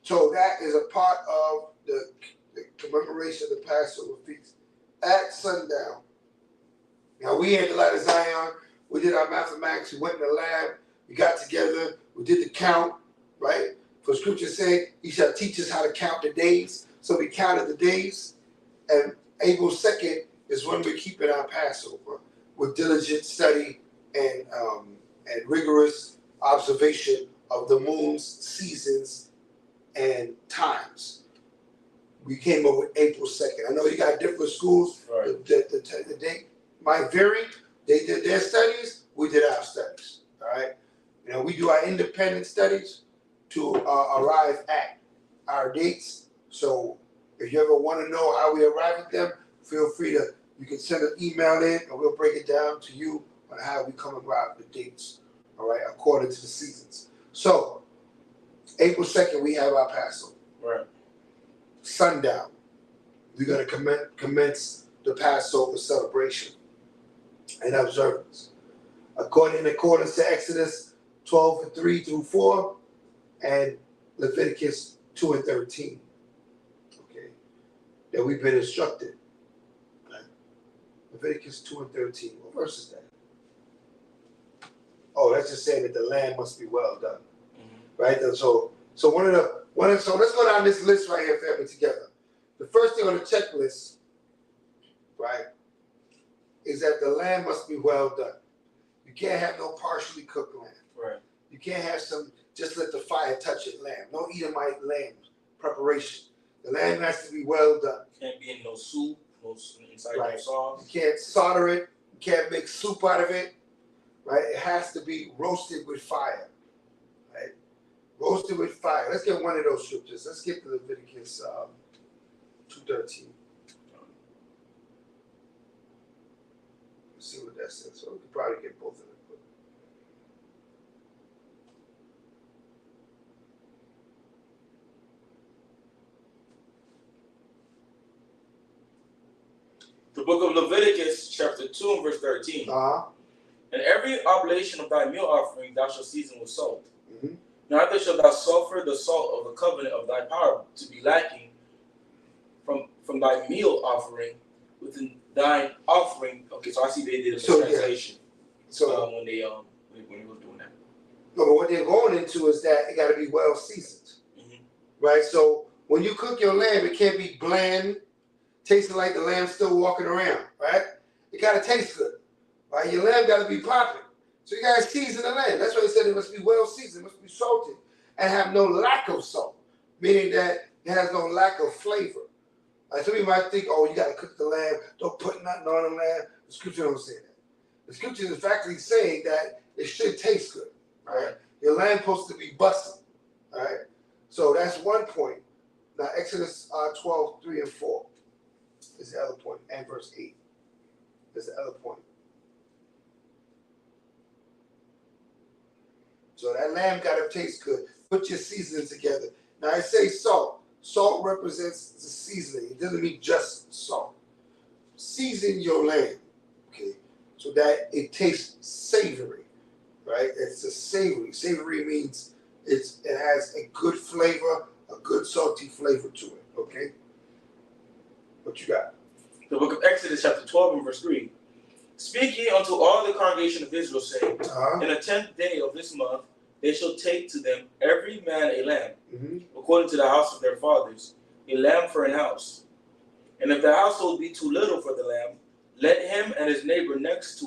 So that is a part of the commemoration of the Passover feast at sundown. Now we had the Light of Zion. We did our mathematics. We went in the lab. We got together. We did the count, right? For Scripture saying, He shall teach us how to count the days. So we counted the days, and April 2nd is when we're keeping our Passover with diligent study and rigorous observation of the moon's seasons and times. We came up with April 2nd. I know you got different schools. Right. The date might vary. They did their studies. We did our studies. All right. You know, we do our independent studies to arrive at our dates. So if you ever want to know how we arrive at them, feel free to. You can send an email in, and we'll break it down to you on how we come about the dates. All right, according to the seasons. So. April 2nd, we have our Passover. Right. Sundown, we're going to commence the Passover celebration and observance. In accordance to Exodus 12:3 through 4 and Leviticus 2 and 13. Okay. That we've been instructed. Right. Leviticus 2 and 13. What verse is that? Oh, that's just saying that the land must be well done. Right, so let's go down this list right here, family, together. The first thing on the checklist, right, is that the lamb must be well done. You can't have no partially cooked lamb. Right. You can't have some just let the fire touch it lamb. No Edomite lamb preparation. The lamb has to be well done. Can't be in no soup, no inside right. no sauce. You can't solder it. You can't make soup out of it. Right. It has to be roasted with fire. Right. Roasted with fire. Let's get one of those scriptures. Let's get to Leviticus 2:13. Let's see what that says. So we could probably get both of them. The book of Leviticus, chapter 2 and verse 13. And every oblation of thy meal offering thou shalt season with salt. Mm-hmm. Neither shalt thou suffer the salt of the covenant of thy power to be lacking from thy meal offering within thine offering. Okay, so I see they did a translation. Yeah. So when they were doing that. No, but what they're going into is that it got to be well seasoned, right? So when you cook your lamb, it can't be bland, tasting like the lamb's still walking around, right? It got to taste good, right? Your lamb got to be popping. So you gotta season the lamb. That's why he said it must be well seasoned, it must be salted, and have no lack of salt, meaning that it has no lack of flavor. Like some people might think, oh, you gotta cook the lamb, don't put nothing on the lamb. The scripture don't say that. The scripture is actually saying that it should taste good, right? Your lamb supposed to be busted, all right? So that's one point. Now Exodus 12, 3 and 4 is the other point, and verse 8 is the other point. So that lamb gotta taste good. Put your seasoning together. Now I say salt. Salt represents the seasoning. It doesn't mean just salt. Season your lamb, okay, so that it tastes savory, right? It's a savory. Savory means it has a good flavor, a good salty flavor to it, okay? What you got? The book of Exodus, chapter 12 and verse 3. Speak ye unto all the congregation of Israel, saying, in the 10th day of this month, they shall take to them every man a lamb, according to the house of their fathers, a lamb for an house. And if the household be too little for the lamb, let him and his neighbor next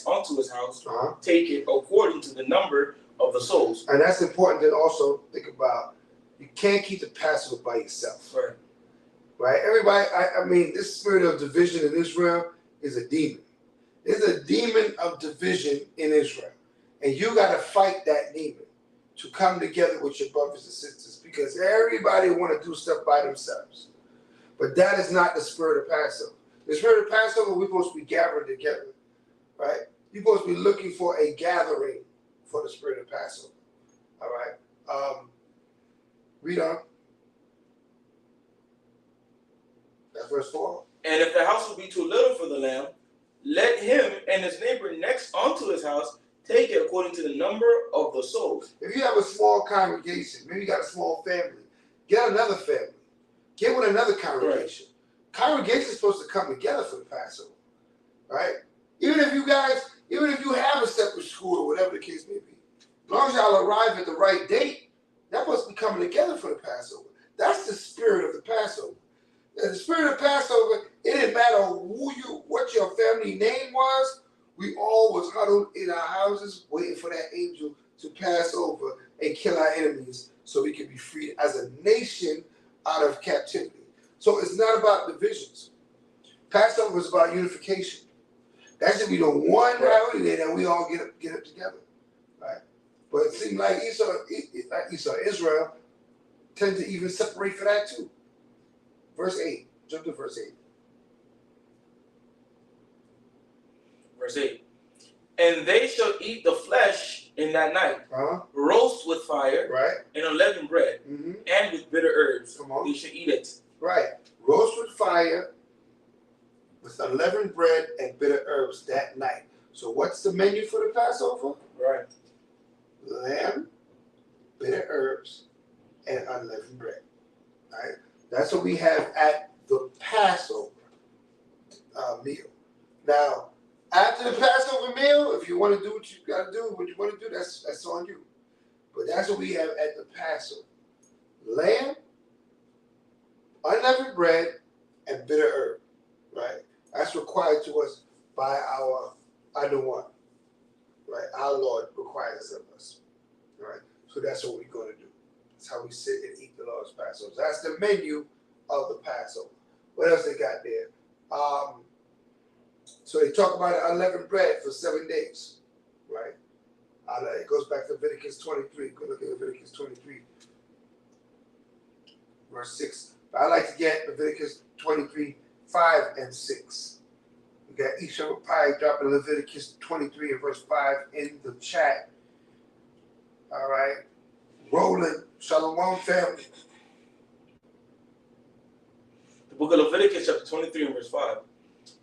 unto his house take it according to the number of the souls. And that's important to also think about. You can't keep the Passover by yourself. Right. Right? Everybody, I mean, this spirit of division in Israel is a demon. There's a demon of division in Israel. And you got to fight that demon to come together with your brothers and sisters, because everybody want to do stuff by themselves. But that is not the spirit of Passover. The spirit of Passover, we're supposed to be gathered together, right? You're supposed to be looking for a gathering for the spirit of Passover, all right? Read on. That's verse 4. And if the house will be too little for the lamb, let him and his neighbor next unto his house take it according to the number of the souls. If you have a small congregation, maybe you got a small family, get another family. Get with another congregation. Right. Congregations are supposed to come together for the Passover, right? Even if you have a separate school or whatever the case may be, as long as y'all arrive at the right date, that must be coming together for the Passover. That's the spirit of the Passover. And the spirit of Passover, it didn't matter what your family name was. We all was huddled in our houses waiting for that angel to pass over and kill our enemies so we could be freed as a nation out of captivity. So it's not about divisions. Passover is about unification. That should be the one holiday that we all get up together, right? But it seemed like Israel tend to even separate for that too. Verse 8. Jump to verse 8. Verse 8. And they shall eat the flesh in that night, roast with fire, and unleavened bread, and with bitter herbs. They shall eat it. Right. Roast with fire, with unleavened bread and bitter herbs that night. So what's the menu for the Passover? Right. Lamb, bitter herbs, and unleavened bread. Right. That's what we have at the Passover meal. Now, after the Passover meal, if you want to do what you got to do, what you want to do, that's on you. But that's what we have at the Passover. Lamb, unleavened bread, and bitter herb. Right? That's required to us by our one. Right? Our Lord requires of us. Right? So that's what we're going to do. That's how we sit and eat the Lord's Passover. That's the menu of the Passover. What else they got there? So they talk about unleavened bread for 7 days, right? It goes back to Leviticus 23. Go look at Leviticus 23, verse 6. But I like to get Leviticus 23, 5 and 6. We got each of a pie dropping Leviticus 23 and verse 5 in the chat. All right. Rolling. Shalom family. The book of Leviticus, chapter 23 and verse 5.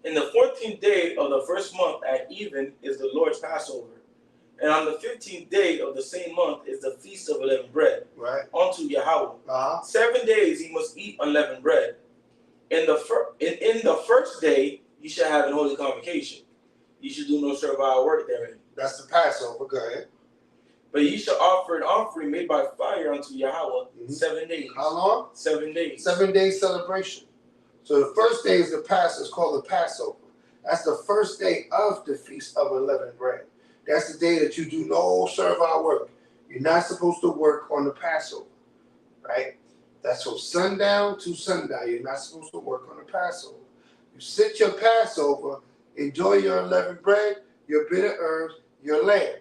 In the 14th day of the first month at even is the Lord's Passover. And on the 15th day of the same month is the feast of unleavened bread unto Yahweh. 7 days he must eat unleavened bread. In the first day you shall have an holy convocation. You shall do no servile work therein. That's the Passover. Go ahead. But ye shall offer an offering made by fire unto Yahweh 7 days. How long? 7 days. 7 days celebration. So the first day is the Passover. It's called the Passover. That's the first day of the Feast of Unleavened Bread. That's the day that you do no servile work. You're not supposed to work on the Passover, right? That's from sundown to sundown. You're not supposed to work on the Passover. You sit your Passover, enjoy your unleavened bread, your bitter herbs, your lamb.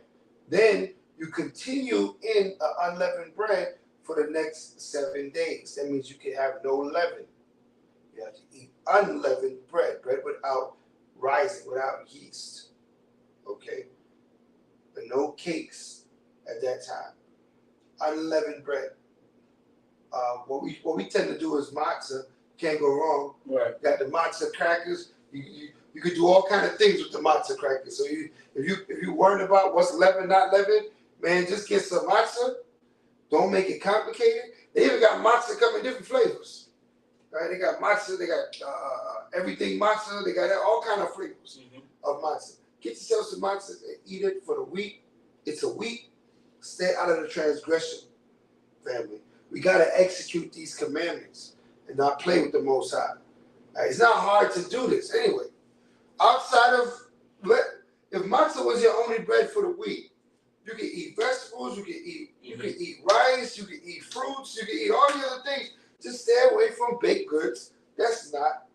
Then you continue in unleavened bread for the next 7 days. That means you can have no leaven. You have to eat unleavened bread, bread without rising, without yeast. Okay? But no cakes at that time. Unleavened bread. What we tend to do is matzah. Can't go wrong. Right. You got the matzah crackers. You could do all kind of things with the matzah crackers. So if you worried about what's leavened, not leavened, man, just get some matzah. Don't make it complicated. They even got matzah come in different flavors. Right? They got matzah. They got everything matzah. They got all kind of flavors of matzah. Get yourself some matzah and eat it for the week. It's a week. Stay out of the transgression, family. We got to execute these commandments and not play with the Most High. It's not hard to do this anyway. Outside of, if matzah was your only bread for the week, you can eat vegetables, you can eat rice, you can eat fruits, you can eat all the other things. Just stay away from baked goods. That's not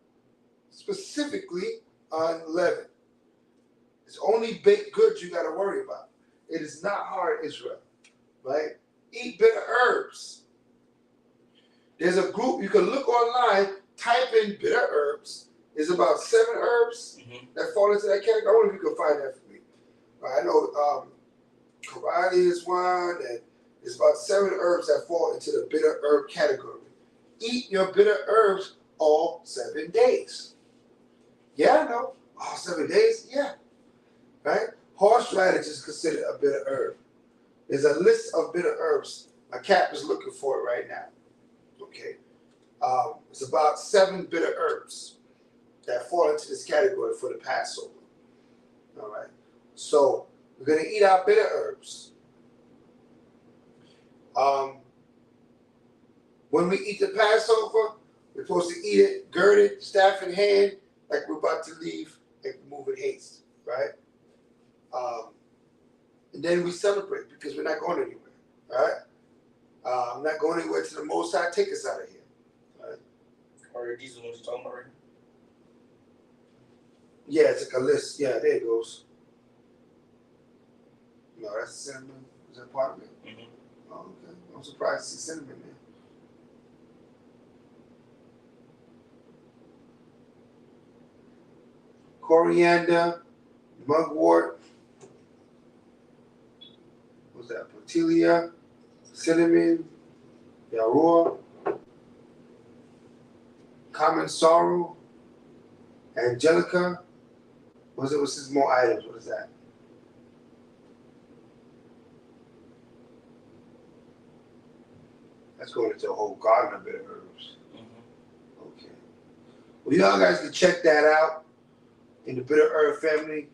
specifically unleavened. It's only baked goods you got to worry about. It is not hard, Israel, right? Eat bitter herbs. There's a group, you can look online, type in bitter herbs. There's about 7 herbs that fall into that category. I wonder if you can find that for me. I know karate is one, and there's about 7 herbs that fall into the bitter herb category. Eat your bitter herbs all 7 days. Yeah, I know. All 7 days? Yeah. Right? Horseradish is considered a bitter herb. There's a list of bitter herbs. My cap is looking for it right now. Okay. It's about 7 bitter herbs that fall into this category for the Passover. All right. So we're going to eat our bitter herbs. When we eat the Passover, we're supposed to eat it girded, staff in hand, like we're about to leave and move in haste, right? And then we celebrate because we're not going anywhere, right? I'm not going anywhere till the Most High take us out of here, right? Are these the ones you're talking about right here? Yeah, it's like a list. Yeah, there it goes. No, that's cinnamon. Is that part of it? Oh, okay. I'm surprised to see cinnamon there. Coriander, mugwort. What's that? Potilia, cinnamon, yarrow, common sorrel, angelica. What's this more items? What is that? That's going into a whole garden of bitter herbs. Okay. Well, y'all guys can check that out in the bitter herb family.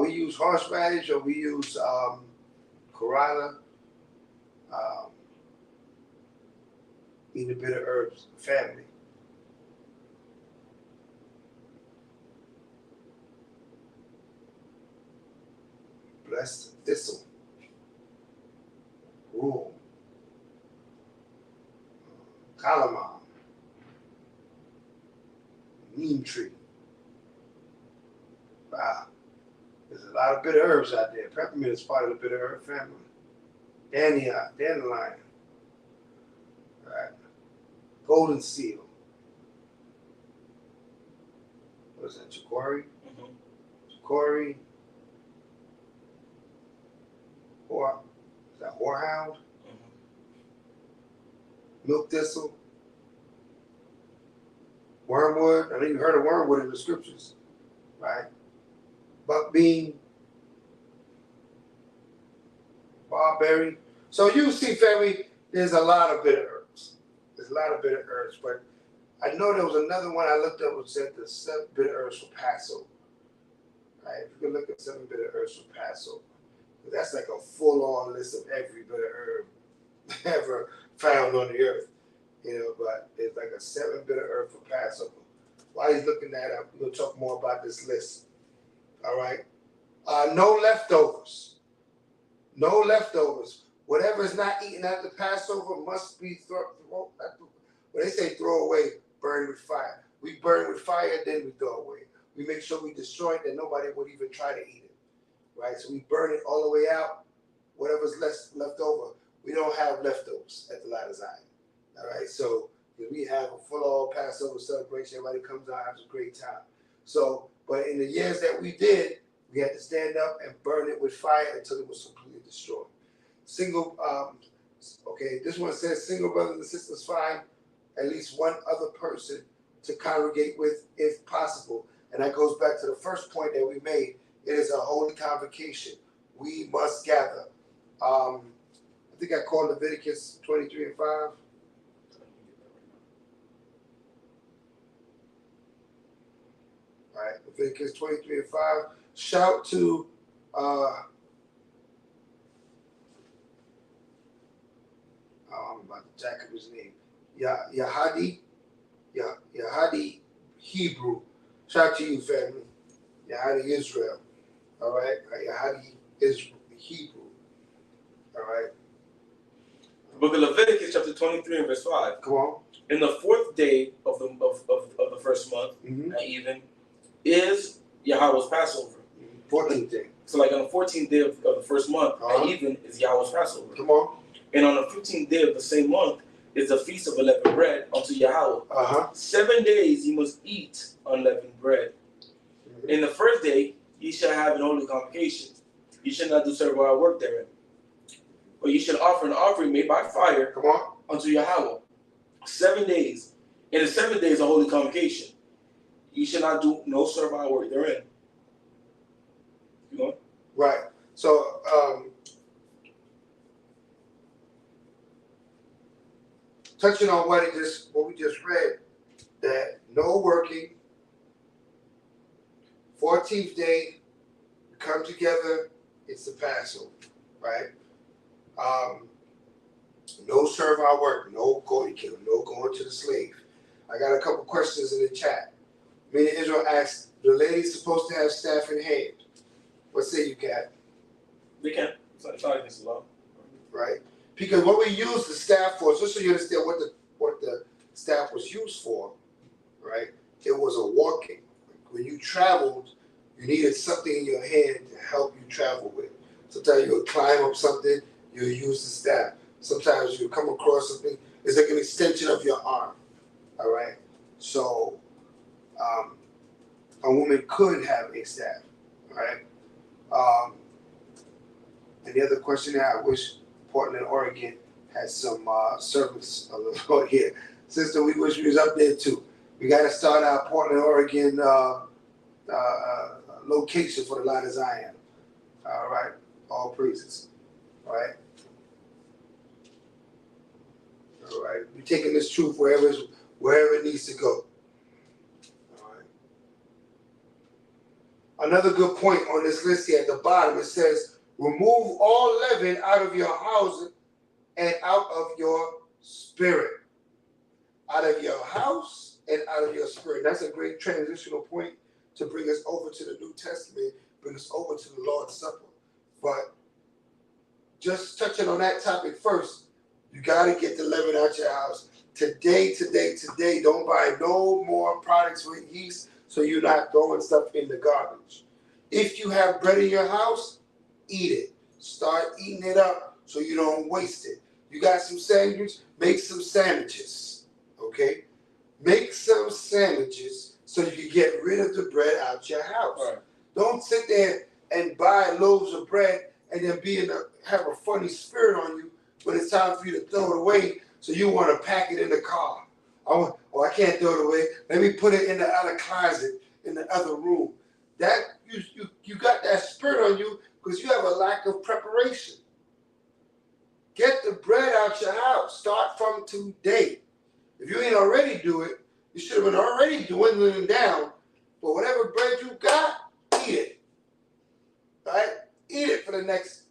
We use horseradish or we use Coralla. In the bitter herbs family. Blessed thistle. Rule. Calamine. Neem tree. Wow. There's a lot of bitter herbs out there. Peppermint is part of the bitter herb family. Dandelion. Right. Golden seal. What is that? Chicory? Chicory. Is that horehound? Milk thistle. Wormwood. I think you heard of wormwood in the scriptures. Right? Buckbean. Barberry. So you see, family, there's a lot of bitter herbs. There's a lot of bitter herbs, but I know there was another one I looked up which said the 7 bitter herbs for Passover. Right? If you can look at 7 bitter herbs for Passover. That's like a full-on list of every bitter herb ever found on the earth. You know, but there's like a 7 bitter herb for Passover. While he's looking that up, we'll talk more about this list. All right? No leftovers. No leftovers. Whatever is not eaten at the Passover must be when they say throw away, burn with fire. We burn with fire, then we throw away. We make sure we destroy it, that nobody would even try to eat it. Right? So we burn it all the way out. Whatever's left over, we don't have leftovers at the Light of Zion. All right? So we have a full-on Passover celebration. Everybody comes out, has a great time. So, but in the years that we did, we had to stand up and burn it with fire until it was completely destroyed. Okay, this one says single brothers and sisters find at least one other person to congregate with if possible. And that goes back to the first point that we made. It is a holy convocation. We must gather. I think I called Leviticus 23 and 5. All right, Leviticus 23 and 5. Shout to I'm about to jack up his name. Yahadi Hebrew. Shout to you, family. Yahadi Israel. All right. Yahadi Israel Hebrew. All right. The book of Leviticus, chapter 23 and verse 5. Come on. In the 4th day of the first month, at even, is Yahweh's Passover. 14th day. So like on the 14th day of the first month, at even, is Yahweh's Passover. Come on. And on the 15th day of the same month is the feast of unleavened bread unto Yahweh. 7 days ye must eat unleavened bread. In the first day ye shall have an holy convocation. Ye shall not do servile work therein. But ye shall offer an offering made by fire Come on. unto Yahweh. 7 days. In the 7th day is a holy convocation. Ye shall not do no servile work therein. You know? Right. So touching on what we just read, that no working, 14th day, we come together, it's the Passover, right? No servile work, no going to the slave. I got a couple questions in the chat. Mina Israel asked, the ladies supposed to have staff in hand. What say you, Kat? They can. It's not against the law. Right? Because what we use the staff for, just so you understand what the staff was used for, right? It was a walking. When you traveled, you needed something in your hand to help you travel with. Sometimes you would climb up something, you would use the staff. Sometimes you would come across something, it's like an extension of your arm. All right? So a woman could have a staff, right? And the other question that I wish Portland, Oregon had some service a little here. Sister, we wish we was up there too. We got to start our Portland, Oregon location for the Light of Zion. All right, all praises. All right. All right, we're taking this truth wherever it needs to go. All right. Another good point on this list here at the bottom, it says, remove all leaven out of your house and out of your spirit. Out of your house and out of your spirit. That's a great transitional point to bring us over to the New Testament, bring us over to the Lord's Supper. But just touching on that topic first, you got to get the leaven out your house. Today, don't buy no more products with yeast so you're not throwing stuff in the garbage. If you have bread in your house, eat it. Start eating it up so you don't waste it. You got some sandwiches? Make some sandwiches, okay? Make some sandwiches so you can get rid of the bread out your house. Right. Don't sit there and buy loaves of bread and then have a funny spirit on you when it's time for you to throw it away, so you want to pack it in the car. I can't throw it away. Let me put it in the other closet in the other room. That you got that spirit on you because you have a lack of preparation. Get the bread out your house. Start from today. If you ain't already do it, you should have been already dwindling down. But whatever bread you got, eat it. Right? Eat it for the next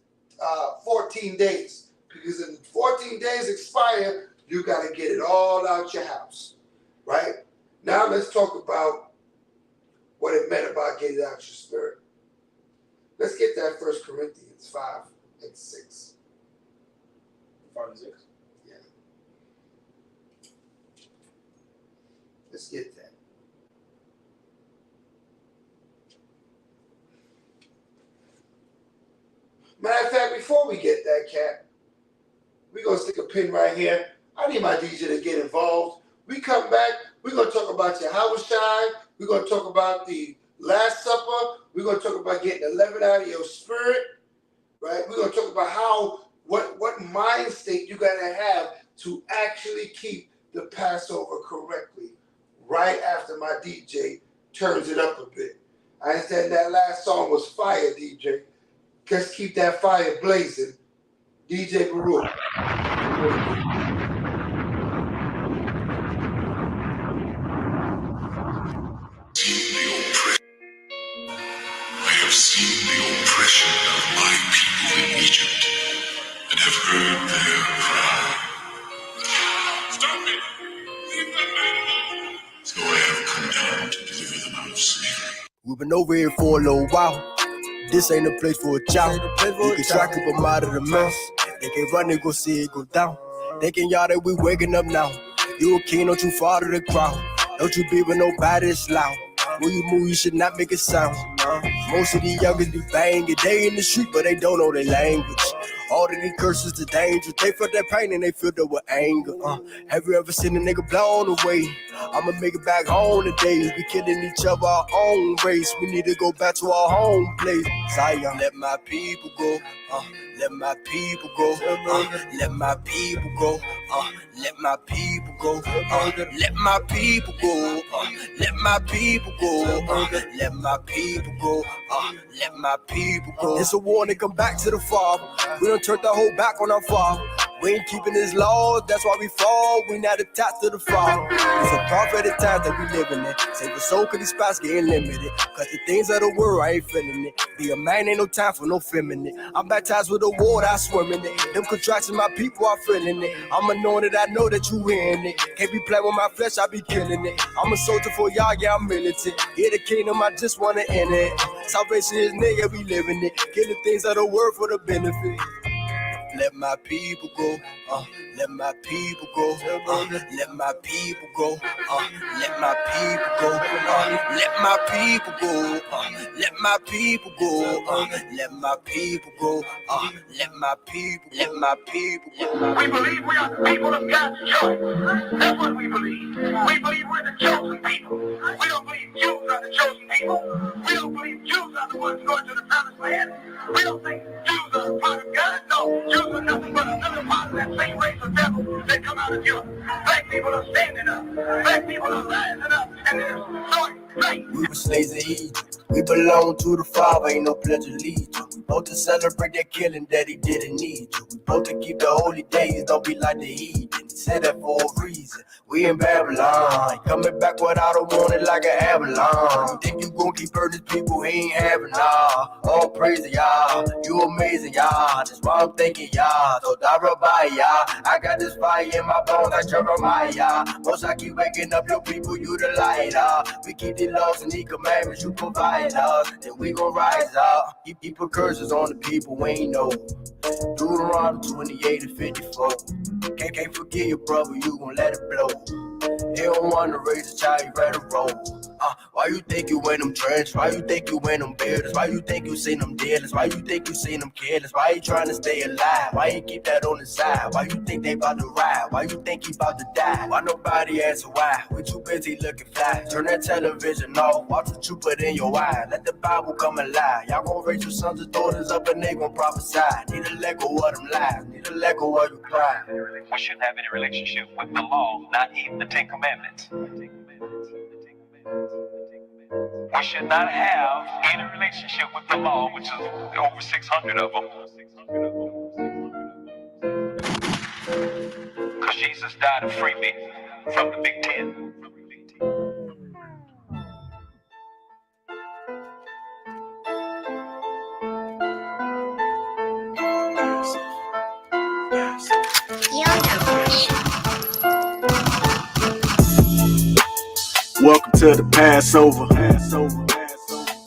14 days. Because in 14 days expire, you got to get it all out your house. Right? Now let's talk about what it meant about getting it out your spirit. Let's Corinthians 5 and 6. 5 and 6. Yeah. Let's get that. Matter of fact, before we get that, Cap, we're going to stick a pin right here. I need my DJ to get involved. We come back, we're going to talk about your house shine. We're going to talk about the Last Supper. We're going to talk about getting the leaven out of your spirit, right? We're going to talk about what mind state you got to have to actually keep the Passover correctly right after my DJ turns it up a bit. I understand that last song was fire, DJ. Just keep that fire blazing. DJ Baruch. I have seen the oppression of my people in Egypt and have heard their cry. Stop it! Leave that man alone! So I have come down to deliver them out of slavery. We've been over here for a little while. This ain't a place for a child. You can try to keep them out of the mess. They can run and go see it go down. Thinking y'all that we waking up now. You a king, don't you fall to the crowd. Don't you be with nobody that's loud. When you move, you should not make a sound. Most of the youngers be banging. They in the street, but they don't know their language. All of these curses are dangerous. They feel that pain and they feel that with anger. Have you ever seen a nigga blown away? I'ma make it back home today. We killing each other, our own race. We need to go back to our home place. Zion, let my people go. Let my people go. Let my people go. Let my people go. Let my people go. Let my people go. Let my people go. Let my people go. It's a warning, come back to the Father. We done turned the whole back on our Father. We ain't keeping his laws, that's why we fall. We not attached to the Father. It's a prophetic time that we living in. Save the soul, cause these spots getting limited. Cause the things of the world, I ain't feeling it. Be a man, ain't no time for no feminine. I'm baptized with the water, I swim in it. Them contractions, my people are feeling it. I'm anointed, I know that you hearing it. Can't be playing with my flesh, I be killing it. I'm a soldier for y'all, yeah, I'm militant. Hear the kingdom, I just wanna end it. Salvation is nigga, we living it. Killing things of the world for the benefit. Let my people go, let my people go, let my people go, let my people go, let my people go, let my people go, let my people go, let my people go. We believe we are the people of God's choice. That's what we believe. We believe we're the chosen people. We don't believe Jews are the chosen people. We don't believe Jews are the ones going to the promised land. We don't think Jews are a part of God. No, Jews are nothing but another part of that same race of devils that come out of Europe. Black people are standing up. Black people are rising up. And they're showing faith. We were slaves in Egypt. We belong to the Father, ain't no pledge of allegiance. We both to celebrate that killing that he didn't need you. We both to keep the holy days, don't be like the heathen. He said that for a reason. We in Babylon, coming back without a warning like an avalanche. You think you gon' keep hurting people, he ain't having nah. All praise to y'all, you amazing y'all. That's why I'm thanking y'all. So by y'all, I got this fire in my bones like Jeremiah. Most I keep waking up your people, you the light up. We keep the laws and the commandments you provide us. Then we gon' rise up. Keep curses on the people we ain't know. Deuteronomy 28 and 54. Can't forget your brother, you gon' let it blow. He don't wanna raise a child, you ready to roll. Why you think you in them trench? Why you think you in them buildings? Why you think you seen them dealers? Why you think you seen them careless? Why you trying to stay alive? Why you keep that on the side? Why you think they about to ride? Why you think he about to die? Why nobody answer why? We too busy looking fly. Turn that television off. Watch what you put in your eye. Let the Bible come alive. Y'all gon' raise your sons and daughters up and they gon' prophesy. Need to let go of them lies. Need to let go of your pride. We shouldn't have any relationship with the law, not even the Ten Commandments. We should not have any relationship with the law, which is over 600 of them. Because Jesus died to free me from the Big Ten. Welcome to the Passover.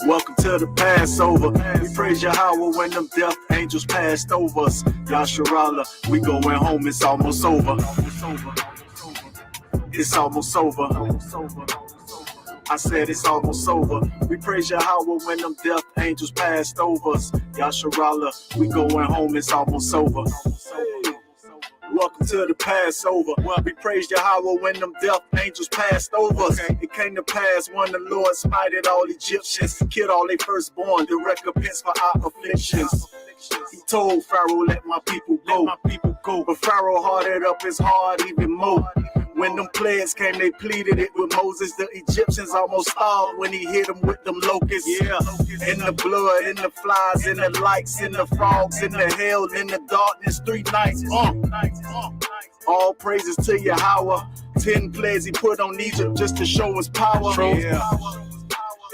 Welcome to to the Passover. We praise Yahweh when them death angels passed over us. Yasharallah, we going home, it's almost over. It's almost over. I said it's almost over. We praise Yahweh when them death angels passed over us. Yasharallah, we going home, it's almost over. Welcome to the Passover. Well, we praise Yahweh when them death angels passed over us. It came to pass when the Lord smited all Egyptians, killed all their firstborn, the recompense for our afflictions. He told Pharaoh, let my people go. But Pharaoh hardened up his heart even more. When them plagues came, they pleaded it with Moses. The Egyptians almost starved when he hit them with them locusts. Yeah, in the blood, in the flies, in the lights, in the frogs, in the hell, in the darkness, 3 nights. All praises to Yahweh. 10 plagues he put on Egypt just to show his power. Yeah.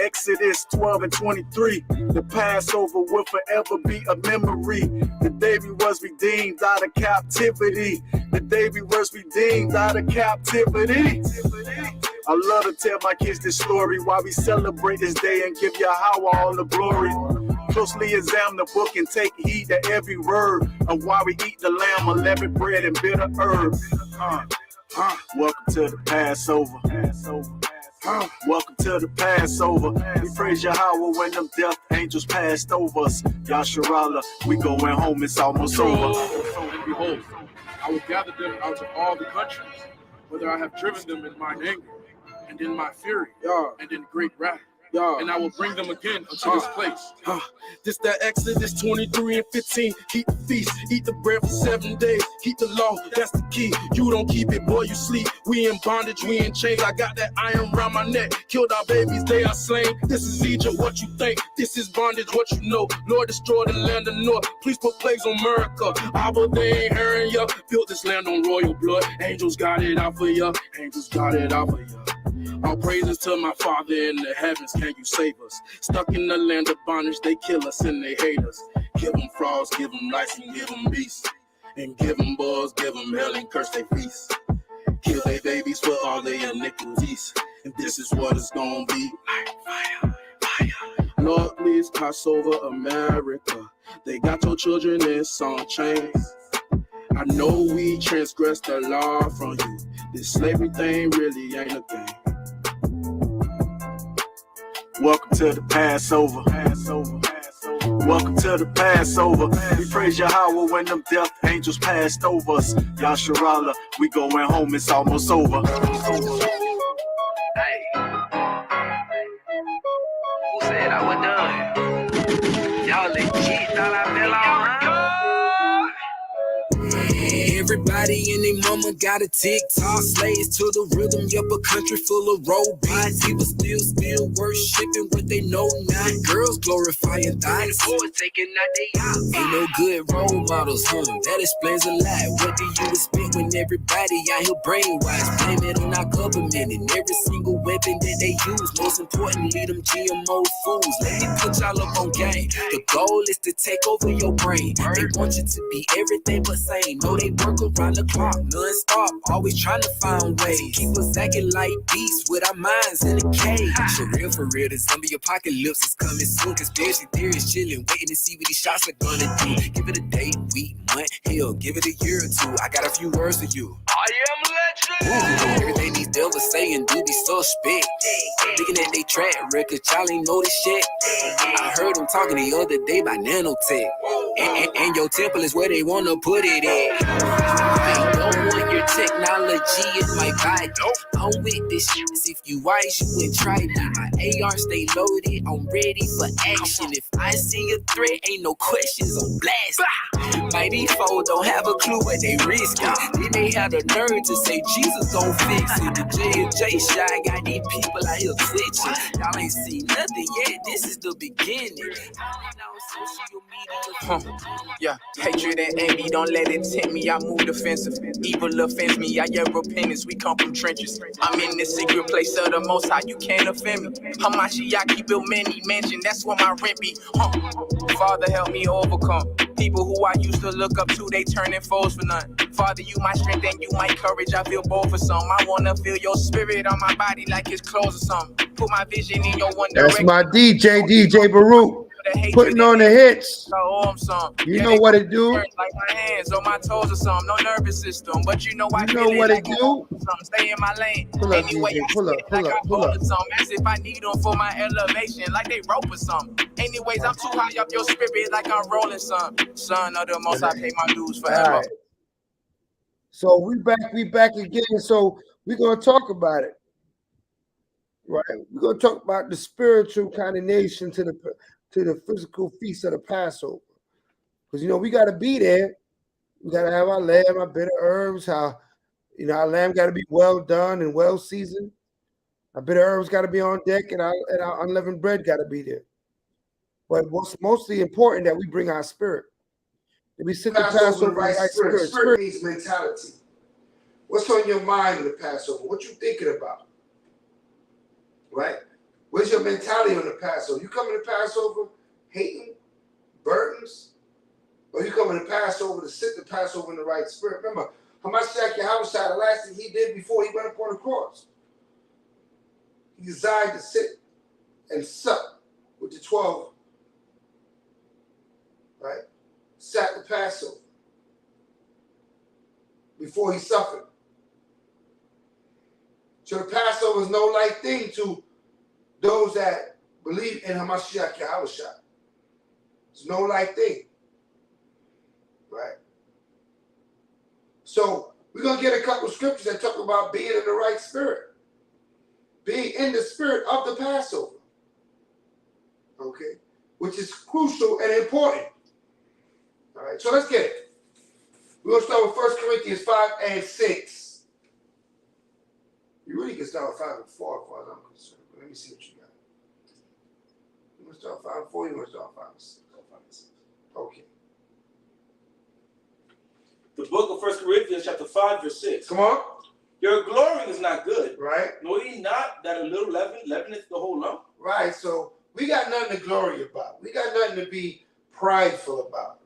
Exodus 12 and 23. The Passover will forever be a memory. The day we was redeemed out of captivity. The day we was redeemed out of captivity. I love to tell my kids this story why we celebrate this day and give Yahweh all the glory. Closely examine the book and take heed to every word of why we eat the lamb, unleavened bread and bitter herb. Welcome to the Passover. Welcome to the Passover. We praise Yahweh when them death angels passed over us. Yasharallah, we going home, it's almost over. And behold, I will gather them out of all the countries, whether I have driven them in mine anger, and in my fury, and in great wrath. And I will bring them again unto this place. This that Exodus 23 and 15. Keep the feast, eat the bread for 7 days. Keep the law, that's the key. You don't keep it, boy, you sleep. We in bondage, we in chains. I got that iron around my neck. Killed our babies, they are slain. This is Egypt, what you think? This is bondage, what you know? Lord destroy the land of north. Please put plagues on America. Abba, they ain't hearing ya. Built this land on royal blood. Angels got it out for ya. Angels got it out for ya. All praises to my Father in the heavens, can you save us? Stuck in the land of bondage, they kill us and they hate us. Give them frogs, give them lice, and give them beasts. And give them bugs, give them hell, and curse their feast. Kill their babies for all their iniquities. And this is what it's gonna be. Fire, fire. Lord, please pass over America. They got your children in some chains. I know we transgressed the law from you. This slavery thing really ain't a thing. Welcome to the Passover. Welcome to the Passover. We praise Yahweh when them death angels passed over us. Yasharallah, we going home, it's almost over. Hey. Who said I was done? Y'all legit thought I fell off, huh? Everybody and their mama got a TikTok, slaves to the rhythm, yup, a country full of robots. People still worshiping what they know not. Girls glorifying thighs, boys taking out they out. Ain't no good role models, that explains a lot. What do you expect when everybody out here brainwashed? Blame it on our government and every single weapon that they use. Most importantly, them GMO fools. Let me put y'all up on game. The goal is to take over your brain. They want you to be everything but sane. No, they work around the clock, non-stop, always trying to find ways. Keep us acting like beasts with our minds in a cage. For real, the zombie apocalypse is coming soon. Conspiracy theories chilling, waiting to see what these shots are gonna do. Give it a day, week, month, hell, give it a year or two. I got a few words for you. I am legend. Everything these devils say and do be suspect. Looking at they track record, y'all ain't know this shit. I heard them talking the other day about nanotech. And your temple is where they wanna put it at. They don't want your technology in my body. I'm with this shit. If you wise, you would try me. My AR stay loaded, I'm ready for action. If I see a threat, ain't no questions, I'm blast. My default don't have a clue what they risking. Then they had the nerve to say Jesus gon' fix it. The J&J shot got these people out here twitching. Y'all ain't seen nothing yet, this is the beginning. Yeah, hatred and envy, don't let it tempt me. I move defensive. Evil offends me, I get repentance. We come from trenches. I'm in the secret place of the Most High, you can't offend me. Hamashiach built many mansions, that's where my rent be. Father, help me overcome. People who I used to look up to, they turning foes for none. Father, you my strength and you my courage. I feel bold for some. I wanna feel your spirit on my body like it's clothes or something. Put my vision in your one That's direction. my DJ Baruch, putting on the hits. You know what it do. Like my hands or my toes or something. No nervous system, but you know I You know feel what it it like do. Stay in my lane. Pull up, Anyway, DJ. Pull up, pull up, pull up. As if I need them for my elevation, like they rope or something. Anyways, I'm too high up your spirit, like I'm rolling some. Son of the most, I pay my dues forever. All right. So we back again. So we're gonna talk about it. Right. We're gonna talk about the spiritual condemnation to the physical feast of the Passover. Because we gotta be there. We gotta have our lamb, our bitter herbs, our lamb gotta be well done and well seasoned. Our bitter herbs gotta be on deck, and our unleavened bread gotta be there. But what's mostly important that we bring our spirit. That we sit the Passover with the right spirit. Spirit means mentality. What's on your mind in the Passover? What you thinking about? Right? Where's your mentality on the Passover? You coming to Passover hating, burdens, or you coming to Passover to sit the Passover in the right spirit? Remember, Hamashiach Yahushua, the last thing he did before he went up on the cross, he desired to sit and sup with the 12, right? Sat the Passover before he suffered. So the Passover is no light thing to those that believe in Hamashiach Yahushua. It's no light thing. Right? So we're going to get a couple of scriptures that talk about being in the right spirit. Being in the spirit of the Passover. Okay? Which is crucial and important. All right, so let's get it. We're going to start with 1 Corinthians 5 and 6. You really can start with 5 and 4 as far as I'm concerned. But let me see what you got. You want to start 5 and 4? You want to start 5 and 6? 5 and 6. Okay. The book of 1 Corinthians chapter 5 verse 6. Come on. Your glorying is not good. Right. Know ye not that a little leaveneth the whole lump? Right. So we got nothing to glory about. We got nothing to be prideful about.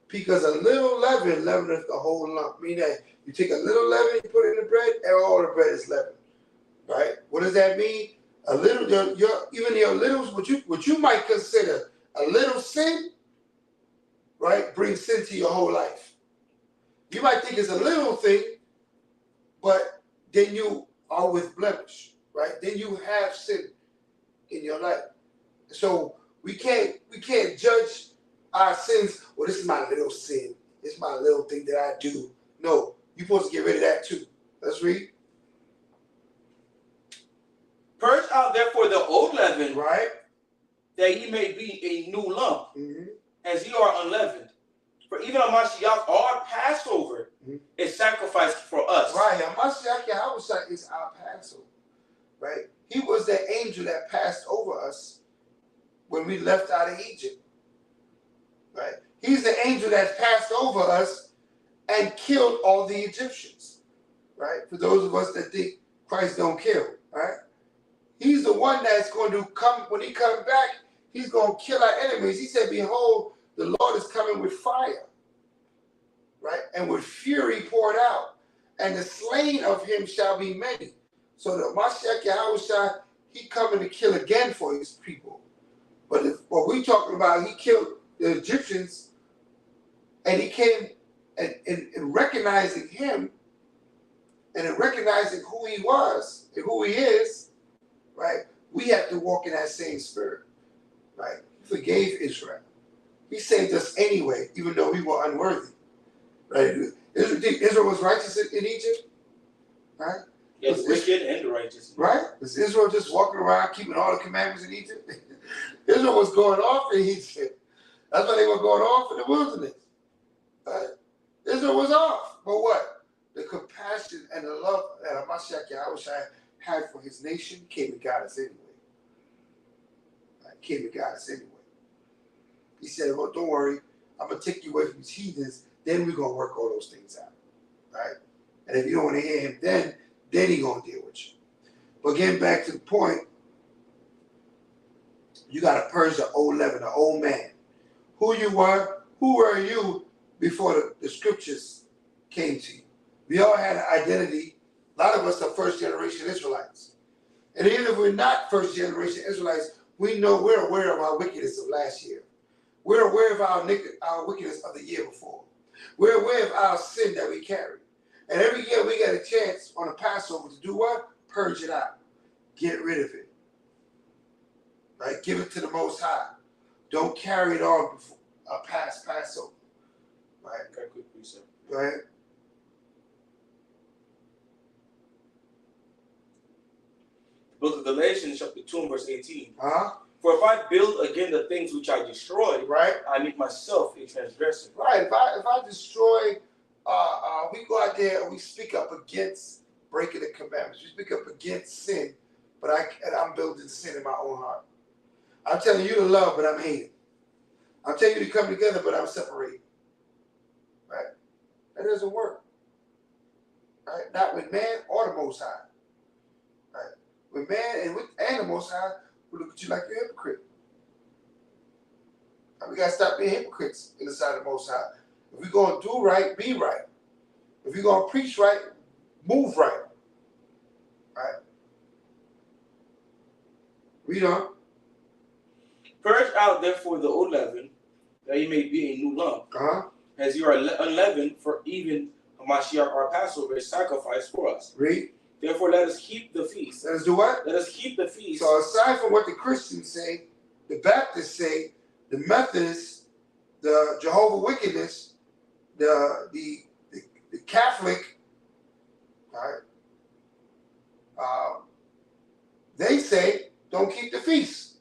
Because a little leaven leaveneth the whole lump. Meaning that you take a little leaven, you put it in the bread, and all the bread is leavened. Right? What does that mean? A little, even your littles, what you might consider a little sin, right, brings sin to your whole life. You might think it's a little thing, but then you are with blemish, right? Then you have sin in your life. So we can't judge our sins. Well, this is my little sin. It's my little thing that I do. No, you're supposed to get rid of that too. Let's read. Purge out therefore the old leaven, right, that ye may be a new lump, as ye are unleavened. For even Hamashiach, our Passover, is sacrificed for us. Right, Hamashiach Yahushua is our Passover. Right? He was the angel that passed over us when we left out of Egypt. Right? He's the angel that passed over us and killed all the Egyptians. Right? For those of us that think Christ don't kill. Right? He's the one that's going to come, when he comes back, he's going to kill our enemies. He said, behold, the Lord is coming with fire, right? And with fury poured out. And the slain of him shall be many. So the Mashiach Yahushua, he coming to kill again for his people. But what we talking about, he killed the Egyptians, and he came in recognizing him, and in recognizing who he was and who he is, right? We have to walk in that same spirit, right? He forgave Israel. He saved us anyway, even though we were unworthy, right? Israel was righteous in Egypt, right? Yes, wicked and righteous. Right? Was Israel just walking around keeping all the commandments in Egypt? Israel was going off in Egypt. That's why they were going off in the wilderness. Right? Israel was off. But what? The compassion and the love that Hamashiach Yahushua had for his nation came and got us anyway. Right? Came and got us anyway. He said, well, don't worry. I'm going to take you away from these heathens. Then we're going to work all those things out. Right? And if you don't want to hear him, then he's going to deal with you. But getting back to the point, you got to purge the old leaven, the old man. Who were you before the scriptures came to you. We all had an identity. A lot of us are first generation Israelites. And even if we're not first generation Israelites, we know we're aware of our wickedness of last year. We're aware of our wickedness of the year before. We're aware of our sin that we carry. And every year we get a chance on a Passover to do what? Purge it out. Get rid of it. Right? Give it to the Most High. Don't carry it on before past Passover. Right? Okay, quick precept. Go ahead. Book of Galatians, chapter 2, and verse 18. Uh-huh. For if I build again the things which I destroyed, right, I make myself a transgressor. Right. If I destroy, we go out there and we speak up against breaking the commandments. We speak up against sin, but I'm building sin in my own heart. I'm telling you to love, but I'm hating. I'm telling you to come together, but I'm separating. Right? That doesn't work. Right? Not with man or the Most High. Right? With man and with the Most High, we look at you like you're a hypocrite. And we got to stop being hypocrites in the sight of the Most High. If we're going to do right, be right. If we're going to preach right, move right. Right? Read on. Purge out therefore the old leaven, that ye may be a new lump, as you are unleavened, for even Hamashiach our Passover is sacrificed for us. Read. Therefore let us keep the feast. Let us do what? Let us keep the feast. So aside from what the Christians say, the Baptists say, the Methodists, the Jehovah Wickedness, the Catholic, right? They say don't keep the feast.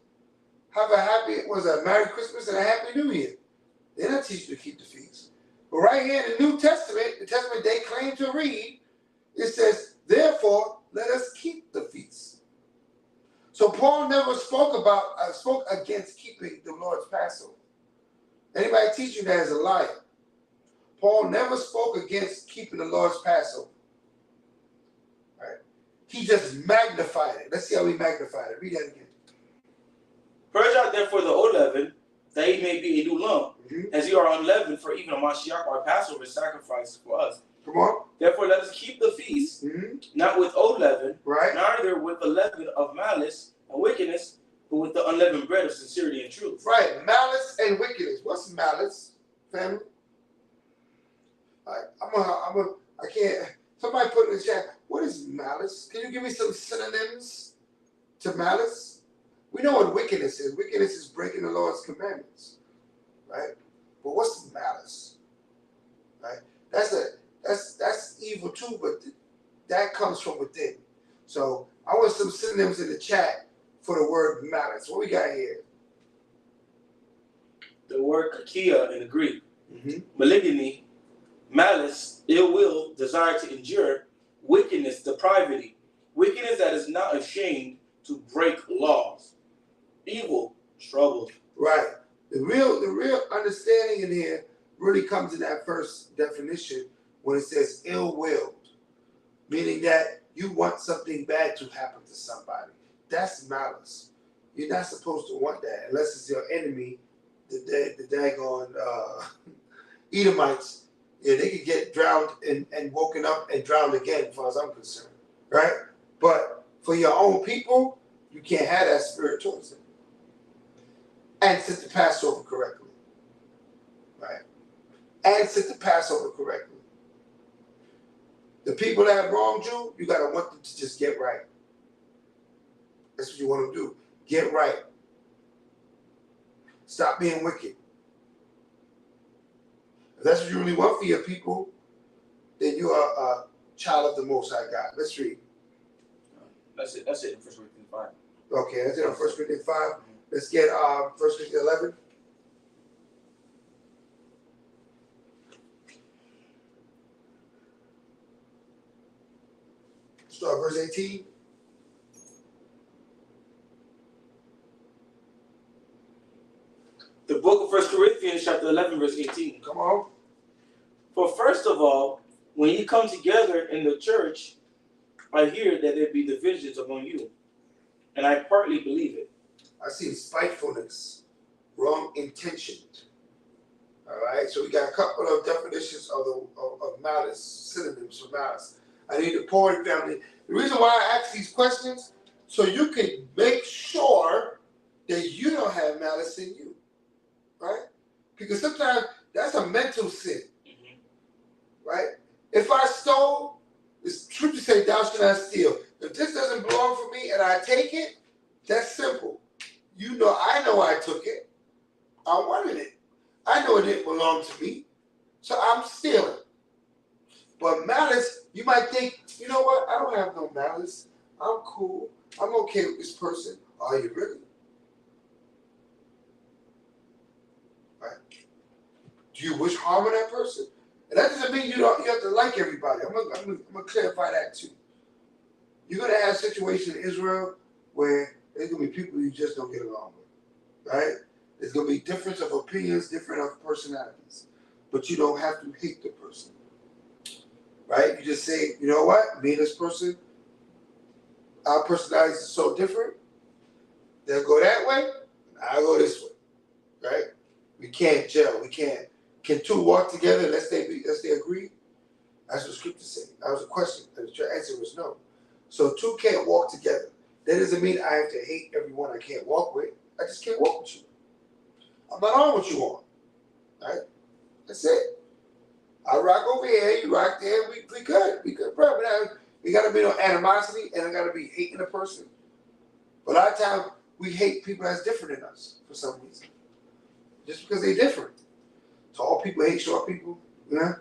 Have a Merry Christmas and a Happy New Year. They're not teaching you to keep the feast. But right here in the New Testament, the Testament they claim to read, it says, therefore, let us keep the feast. So Paul never spoke against keeping the Lord's Passover. Anybody teach you that is a liar. Paul never spoke against keeping the Lord's Passover. Right? He just magnified it. Let's see how he magnified it. Read that again. Purge out therefore the old leaven, that ye may be a new lump, as you are unleavened, for even Hamashiach our Passover is sacrificed for us. Come on. Therefore let us keep the feast, not with old leaven, right, neither with the leaven of malice and wickedness, but with the unleavened bread of sincerity and truth. Right, malice and wickedness. What's malice, family? I can't. Somebody put in the chat, what is malice? Can you give me some synonyms to malice? We know what wickedness is. Wickedness is breaking the Lord's commandments, right? But what's malice? Right? That's evil too, but that comes from within. So I want some synonyms in the chat for the word malice. What we got here? The word kakia in the Greek, malignity, malice, ill will, desire to injure, wickedness, depravity, wickedness that is not ashamed to break laws, evil, trouble. Right. The real understanding in here really comes in that first definition when it says ill-willed, meaning that you want something bad to happen to somebody. That's malice. You're not supposed to want that unless it's your enemy, the daggone Edomites. Yeah, they could get drowned and woken up and drowned again, as far as I'm concerned. Right? But for your own people, you can't have that spirit towards them. And set the Passover correctly. Right? And set the Passover correctly. The people that have wronged you, you got to want them to just get right. That's what you want them to do. Get right. Stop being wicked. If that's what you really want for your people, then you are a child of the Most High God. Let's read. That's it in 1 Corinthians 5. Okay, that's it on 1 Corinthians 5. Let's get 1 Corinthians 11. Start verse 18. The book of 1 Corinthians, chapter 11, verse 18. Come on. For first of all, when you come together in the church, I hear that there be divisions among you, and I partly believe it. I see spitefulness, wrong intention, All right, so we got a couple of definitions of malice, synonyms for malice. I need the Porn family. The reason why I ask these questions, so you can make sure that you don't have malice in you, right? Because sometimes that's a mental sin, right? If I stole, it's true to say thou shalt not steal. If this doesn't belong for me and I take it, that's simple. You know I took it. I wanted it. I know it didn't belong to me, so I'm stealing. But malice, you might think, you know what? I don't have no malice. I'm cool. I'm okay with this person. Are you really? Right? Do you wish harm on that person? And that doesn't mean you have to like everybody. I'm gonna clarify that too. You're gonna have situations in Israel where there's gonna be people you just don't get along with, right? There's going to be difference of opinions, different of personalities. But you don't have to hate the person. Right? You just say, you know what? Me and this person, our personalities are so different. They'll go that way, and I'll go this way. Right? We can't gel. We can't. Can two walk together unless they agree? That's what scripture say. That was a question. The answer was no. So two can't walk together. That doesn't mean I have to hate everyone I can't walk with. I just can't walk with you. I'm not on what you want, right? That's it. I rock over here, you rock there, we good. We good, bro. We got to be no animosity and I got to be hating a person. But a lot of times, we hate people that's different than us for some reason. Just because they're different. Tall people hate short people, you know?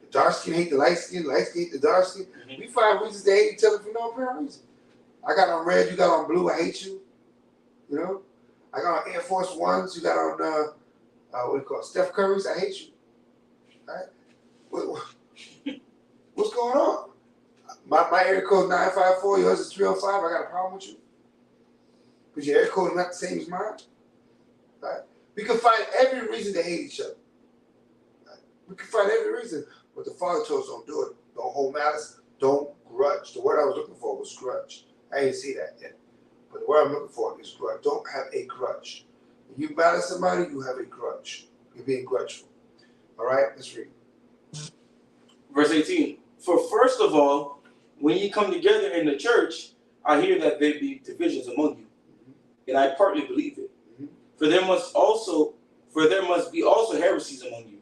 The dark skin hate the light skin hate the dark skin. We find reasons to hate each other for no apparent reason. I got on red, you got on blue, I hate you, you know? I got on Air Force Ones. You got on what do you call it? Steph Curry's. I hate you. Right? What's going on? My area code is 954. Yours is 305. I got a problem with you because your area code is not the same as mine. Right? We can find every reason to hate each other. Right? We can find every reason, but the Father told us don't do it. Don't hold malice. Don't grudge. The word I was looking for was grudge. I didn't see that yet. But the word I'm looking for is grudge. Don't have a grudge. When you malice somebody, you have a grudge. You're being grudgeful. All right, let's read. Verse 18. For first of all, when you come together in the church, I hear that there be divisions among you. And I partly believe it. For there must be also heresies among you,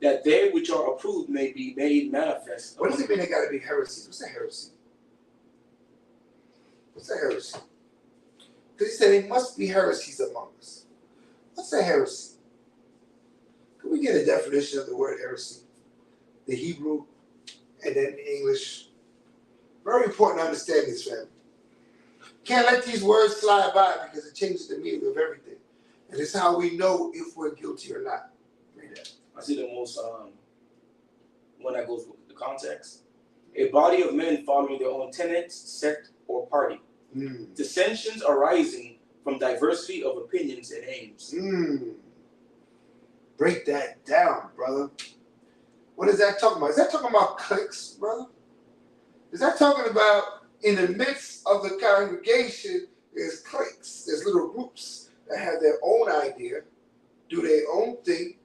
that they which are approved may be made manifest. What does it mean they got to be heresies? What's a heresy? What's a heresy? Because he said there must be heresies among us. What's a heresy? Can we get a definition of the word heresy? The Hebrew and then the English. Very important to understand this, family. Can't let these words slide by because it changes the meaning of everything. And it's how we know if we're guilty or not. Read that. I see the most, one that goes with the context. A body of men following their own tenets, sect, or party. Dissensions arising from diversity of opinions and aims. Break that down, brother. What is that talking about? Is that talking about cliques, brother? Is that talking about in the midst of the congregation, there's cliques, there's little groups that have their own idea, do their own thing,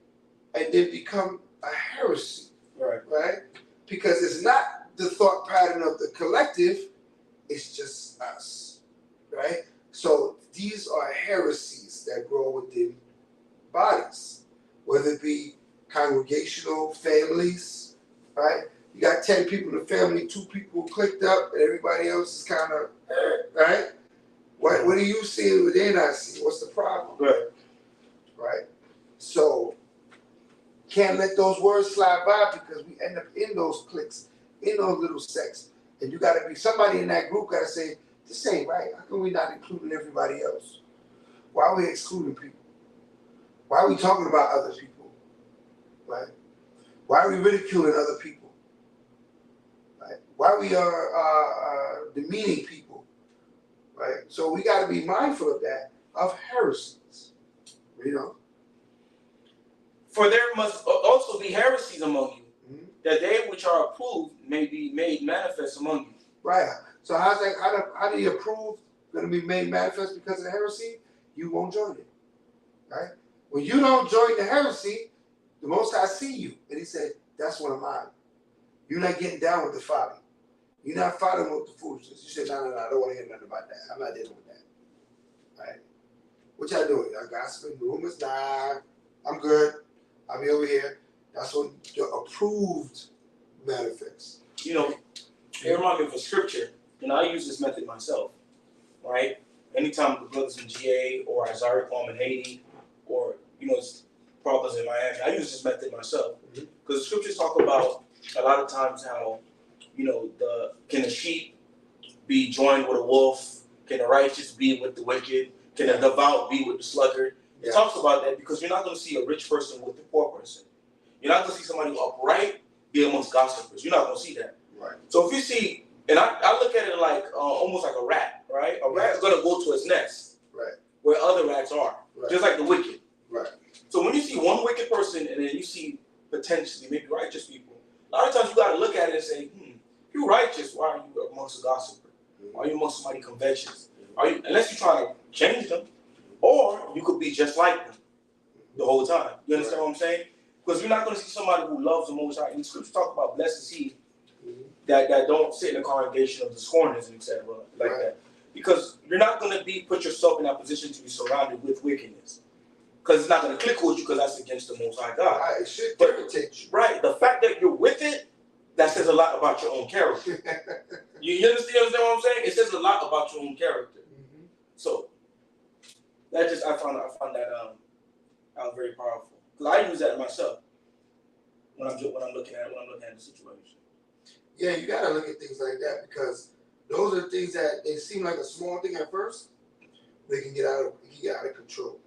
and then become a heresy, right? Because it's not the thought pattern of the collective, it's just us, right? So these are heresies that grow within bodies, whether it be congregational families, right? You got 10 people in the family, 2 people clicked up, and everybody else is kind of, right? What are you seeing what they're not seeing? What's the problem? Right? So, can't let those words slide by because we end up in those cliques, in those little sects. And you got to be, somebody in that group got to say, this ain't right. How come we not including everybody else? Why are we excluding people? Why are we talking about other people? Right? Why are we ridiculing other people? Right? Why are we demeaning people? Right? So we got to be mindful of that, of heresies. You know? For there must also be heresies among you, that they which are approved may be made manifest among you. Right. So how's that? How do you approve going to be made manifest because of the heresy? You won't join it. Right? When you don't join the heresy, the Most High see you. And he said, that's one of mine. You're not getting down with the folly. You're not following with the foolishness. You said, no, I don't want to hear nothing about that. I'm not dealing with that. Right? What y'all doing? Y'all gossiping, rumors? Nah, I'm good. I'll be over here. That's what the approved manifests. You know, it reminds me of a scripture. You know, I use this method myself, right? Anytime the brothers in GA or Isaiah Palm in Haiti or, you know, brothers in Miami, I use this method myself. Because the scriptures talk about a lot of times how, you know, can the sheep be joined with a wolf? Can the righteous be with the wicked? Can the devout be with the sluggard? It talks about that because you're not going to see a rich person with the poor person. You're not going to see somebody who's upright be amongst gossipers. You're not going to see that. Right. So if you see, and I look at it like almost like a rat, right? A rat is going to go to its nest, right, where other rats are, just like the wicked. Right. So when you see one wicked person and then you see potentially maybe righteous people, a lot of times you got to look at it and say, you're righteous, why are you amongst a gossiper? Why are you amongst somebody covetous? Are you, unless you're trying to change them, or you could be just like them the whole time. You understand what I'm saying? Because you're not going to see somebody who loves the Most High. And the scriptures talk about blessed is he that don't sit in the congregation of the scorners and etc. like that. Because you're not going to put yourself in that position to be surrounded with wickedness. Because it's not going to click with you because that's against the Most High God. Right, it should irritate you. Right, the fact that you're with it, that says a lot about your own character. you understand what I'm saying? It says a lot about your own character. So that just I found that out very powerful. Because I use that myself when I'm looking at the situation. Yeah, you gotta look at things like that because those are things that they seem like a small thing at first. They can get out of control,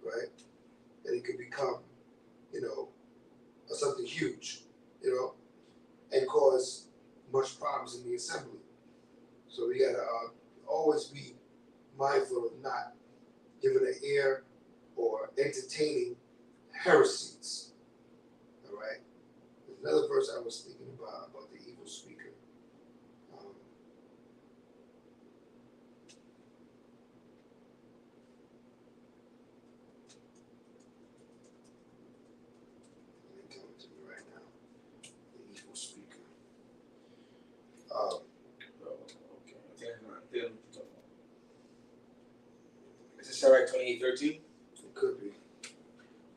right? And it could become, you know, something huge, you know, and cause much problems in the assembly. So we gotta always be mindful of not giving an ear or entertaining heresies. All right. There's another verse I was thinking about the evil speaker. It's coming to me right now. The evil speaker. Okay. Is it Sirach 28:13? It could be.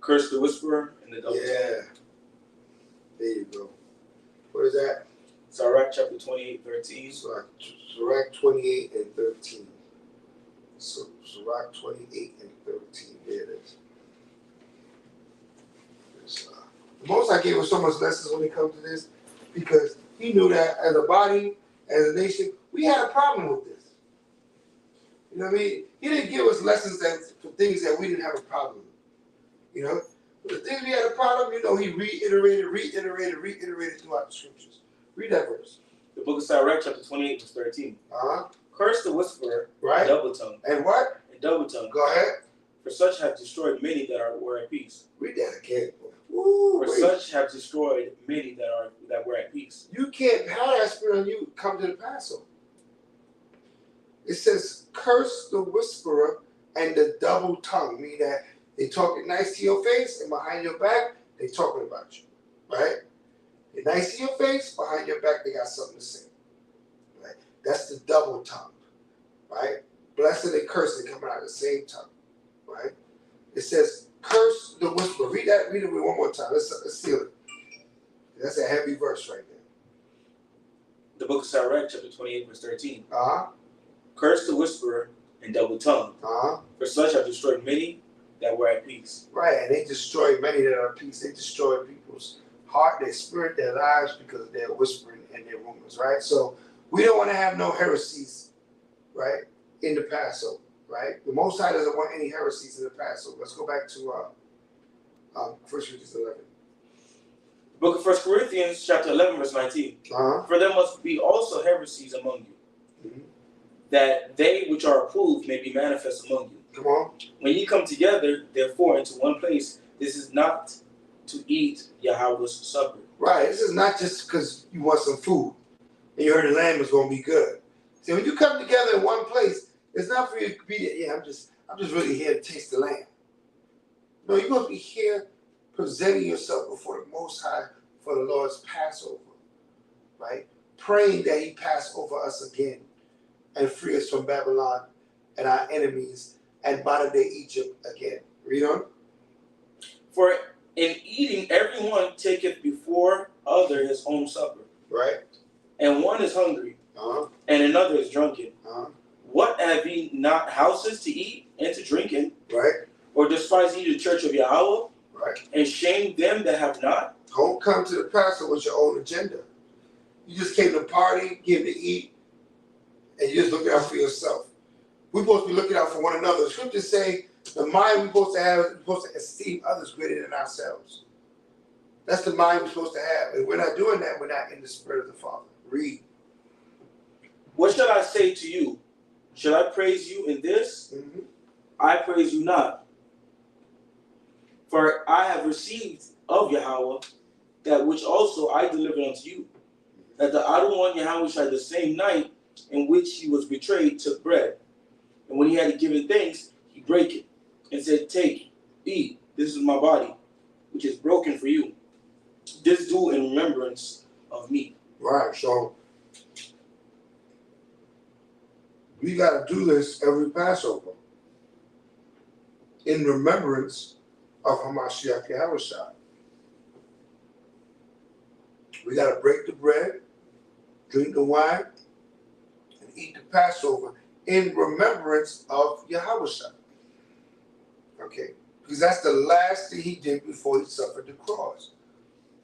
Curse the whisperer and the double tongue. Yeah. There you go. What is that? Sirach chapter 28:13. Sirach 28 and 13. So Sirach 28 and 13. There it is. The Most High gave us so much lessons when it comes to this because he knew that as a body, as a nation, we had a problem with this. You know what I mean? He didn't give us lessons for things that we didn't have a problem with. You know? But the things we had a problem, you know, he reiterated throughout the scriptures. Read that verse. The book of Sirach, chapter 28, verse 13. Curse the whisperer, right? Double tongue. And what? And double tongue. Go ahead. For such have destroyed many that were at peace. Read that again. Woo, For such have destroyed many that were at peace. You can't have that spirit on you come to the Passover. It says, curse the whisperer and the double tongue, meaning that they talking nice to your face and behind your back, they talking about you, right? They're nice to your face, behind your back, they got something to say, right? That's the double tongue, right? Blessed and cursed, they coming out of the same tongue, right? It says, curse the whisperer. Read it one more time. Let's seal it. That's a heavy verse right there. The book of Sirach, chapter 28, verse 13. Curse the whisperer and double tongue. For such have destroyed many that were at peace. Right, and they destroy many that are at peace. They destroy people's heart, their spirit, their lives because they're whispering and their rumors, right? So we don't want to have no heresies, right, in the Passover, right? The Most High doesn't want any heresies in the Passover. Let's go back to 1 Corinthians 11. The book of 1 Corinthians, chapter 11, verse 19. For there must be also heresies among you, that they which are approved may be manifest among you. Come on. When ye come together, therefore, into one place, this is not to eat Yahweh's supper. Right. This is not just because you want some food and you heard the lamb is going to be good. See, when you come together in one place, it's not for you to be there. Yeah, I'm just really here to taste the lamb. No, you're going to be here presenting yourself before the Most High for the Lord's Passover, right? Praying that he pass over us again and free us from Babylon and our enemies and modern day Egypt again. Read on. For in eating, everyone taketh before other his own supper. Right. And one is hungry, and another is drunken. What, have ye not houses to eat and to drink in? Right. Or despise ye the church of Yahweh? Right. And shame them that have not? Don't come to the pastor with your own agenda. You just came to party, came to eat, and you're just looking out for yourself. We're supposed to be looking out for one another. The scriptures say the mind we're supposed to have is supposed to esteem others greater than ourselves. That's the mind we're supposed to have. And we're not doing that, we're not in the spirit of the Father. Read. What shall I say to you? Shall I praise you in this? Mm-hmm. I praise you not. For I have received of Yahweh that which also I delivered unto you, that the Adonai Yahweh shall the same night in which he was betrayed took bread. And when he had given thanks, he brake it, and said, Take, eat, this is my body, which is broken for you. This do in remembrance of me. Right, so we got to do this every Passover in remembrance of Hamashiach Yahushua. We got to break the bread, drink the wine, and eat the Passover in remembrance of Yahushua. Okay, because that's the last thing he did before he suffered the cross.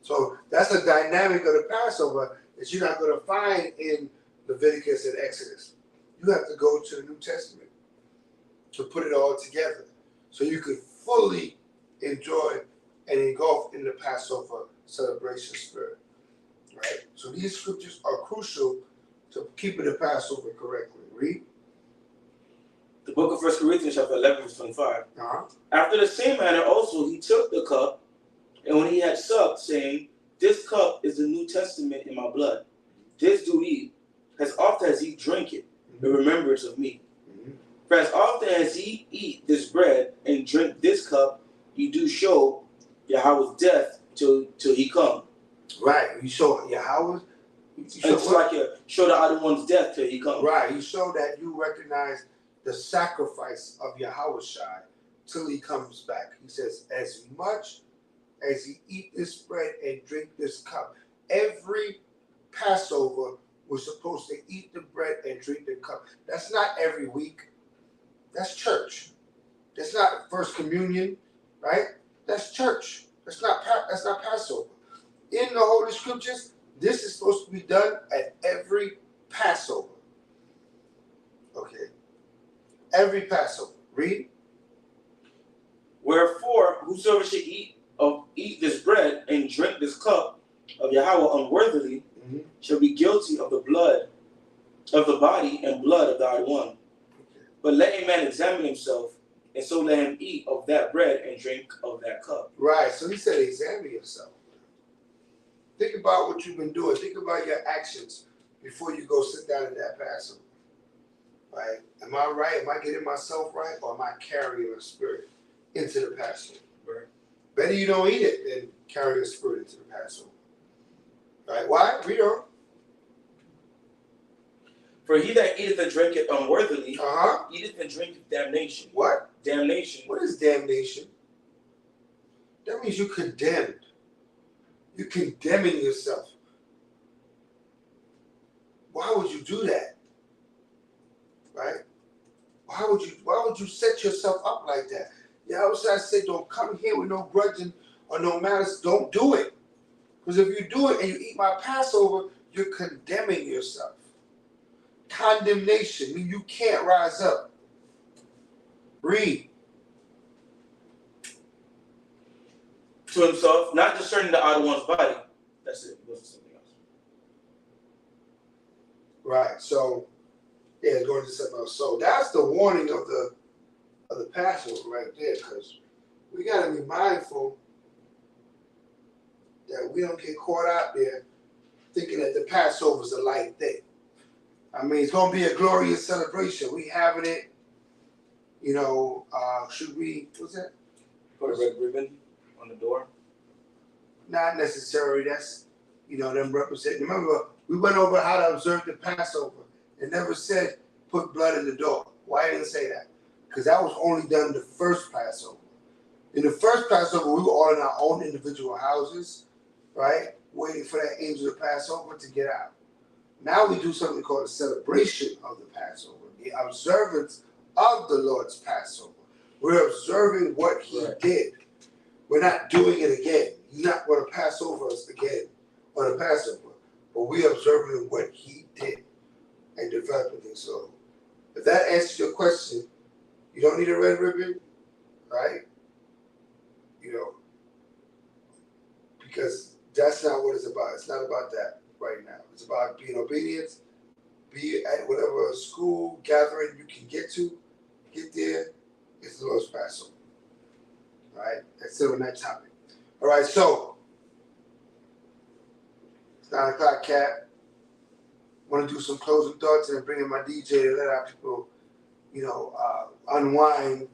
So that's a dynamic of the Passover that you're not going to find in Leviticus and Exodus. You have to go to the New Testament to put it all together so you could fully enjoy and engulf in the Passover celebration spirit. Right? So these scriptures are crucial to keeping the Passover correctly. Read. The book of 1 Corinthians chapter 11 verse 25. After the same manner also he took the cup, and when he had supped, saying, This cup is the New Testament in my blood. This do ye, as often as ye drink it, in remembrance of me. For as often as ye eat this bread and drink this cup, ye do show Yahweh's death till he come. Right. You show Yahweh. It's like you show the other one's death till he comes. Right. You show that you recognize the sacrifice of Yahushua till he comes back. He says, as much as you eat this bread and drink this cup. Every Passover, we're supposed to eat the bread and drink the cup. That's not every week. That's church. That's not First Communion, right? That's church. That's not Passover. In the Holy Scriptures, this is supposed to be done at every Passover. Okay. Every Passover. Read. Wherefore, whosoever should eat this bread and drink this cup of Yahweh unworthily shall be guilty of the blood of the body and blood of the other one. But let a man examine himself, and so let him eat of that bread and drink of that cup. Right. So he said, examine yourself. Think about what you've been doing. Think about your actions before you go sit down in that Passover. Right? Am I right? Am I getting myself right? Or am I carrying a spirit into the Passover? Right. Better you don't eat it than carry a spirit into the Passover. Right? Why? Read on. For he that eateth and drinketh unworthily, eateth and drinketh damnation. What? Damnation. What is damnation? That means you're condemned. You're condemning yourself. Why would you do that? Right? Why would you set yourself up like that? Yahweh said, don't come here with no grudging or no malice. Don't do it. Because if you do it and you eat my Passover, you're condemning yourself. Condemnation means you can't rise up. Read. To himself, not discerning the other one's body. That's it. It wasn't something else. Right. So, yeah, it's going to something else. So that's the warning of the Passover right there, because we got to be mindful that we don't get caught out there thinking that the Passover is a light thing. I mean, it's going to be a glorious celebration. We having it, should we, what's that? Put a red ribbon on the door. not necessarily. That's, them representing. Remember, we went over how to observe the Passover. It never said put blood in the door. Why didn't it say that? Because that was only done the first Passover. In the first Passover, we were all in our own individual houses, right? Waiting for that angel of Passover to get out. Now we do something called a celebration of the Passover, the observance of the Lord's Passover. We're observing what he did. We're not doing it again. He's not going to pass over us again on the Passover, but we're observing what he did and developing things. So if that answers your question, you don't need a red ribbon, right? Because that's not what it's about. It's not about that right now. It's about being obedient, be at whatever school gathering you can get to, get there. It's the Lord's Passover. All right? That's it on that topic. All right, so it's 9 o'clock, Cat. Want to do some closing thoughts and bring in my DJ to let our people, unwind,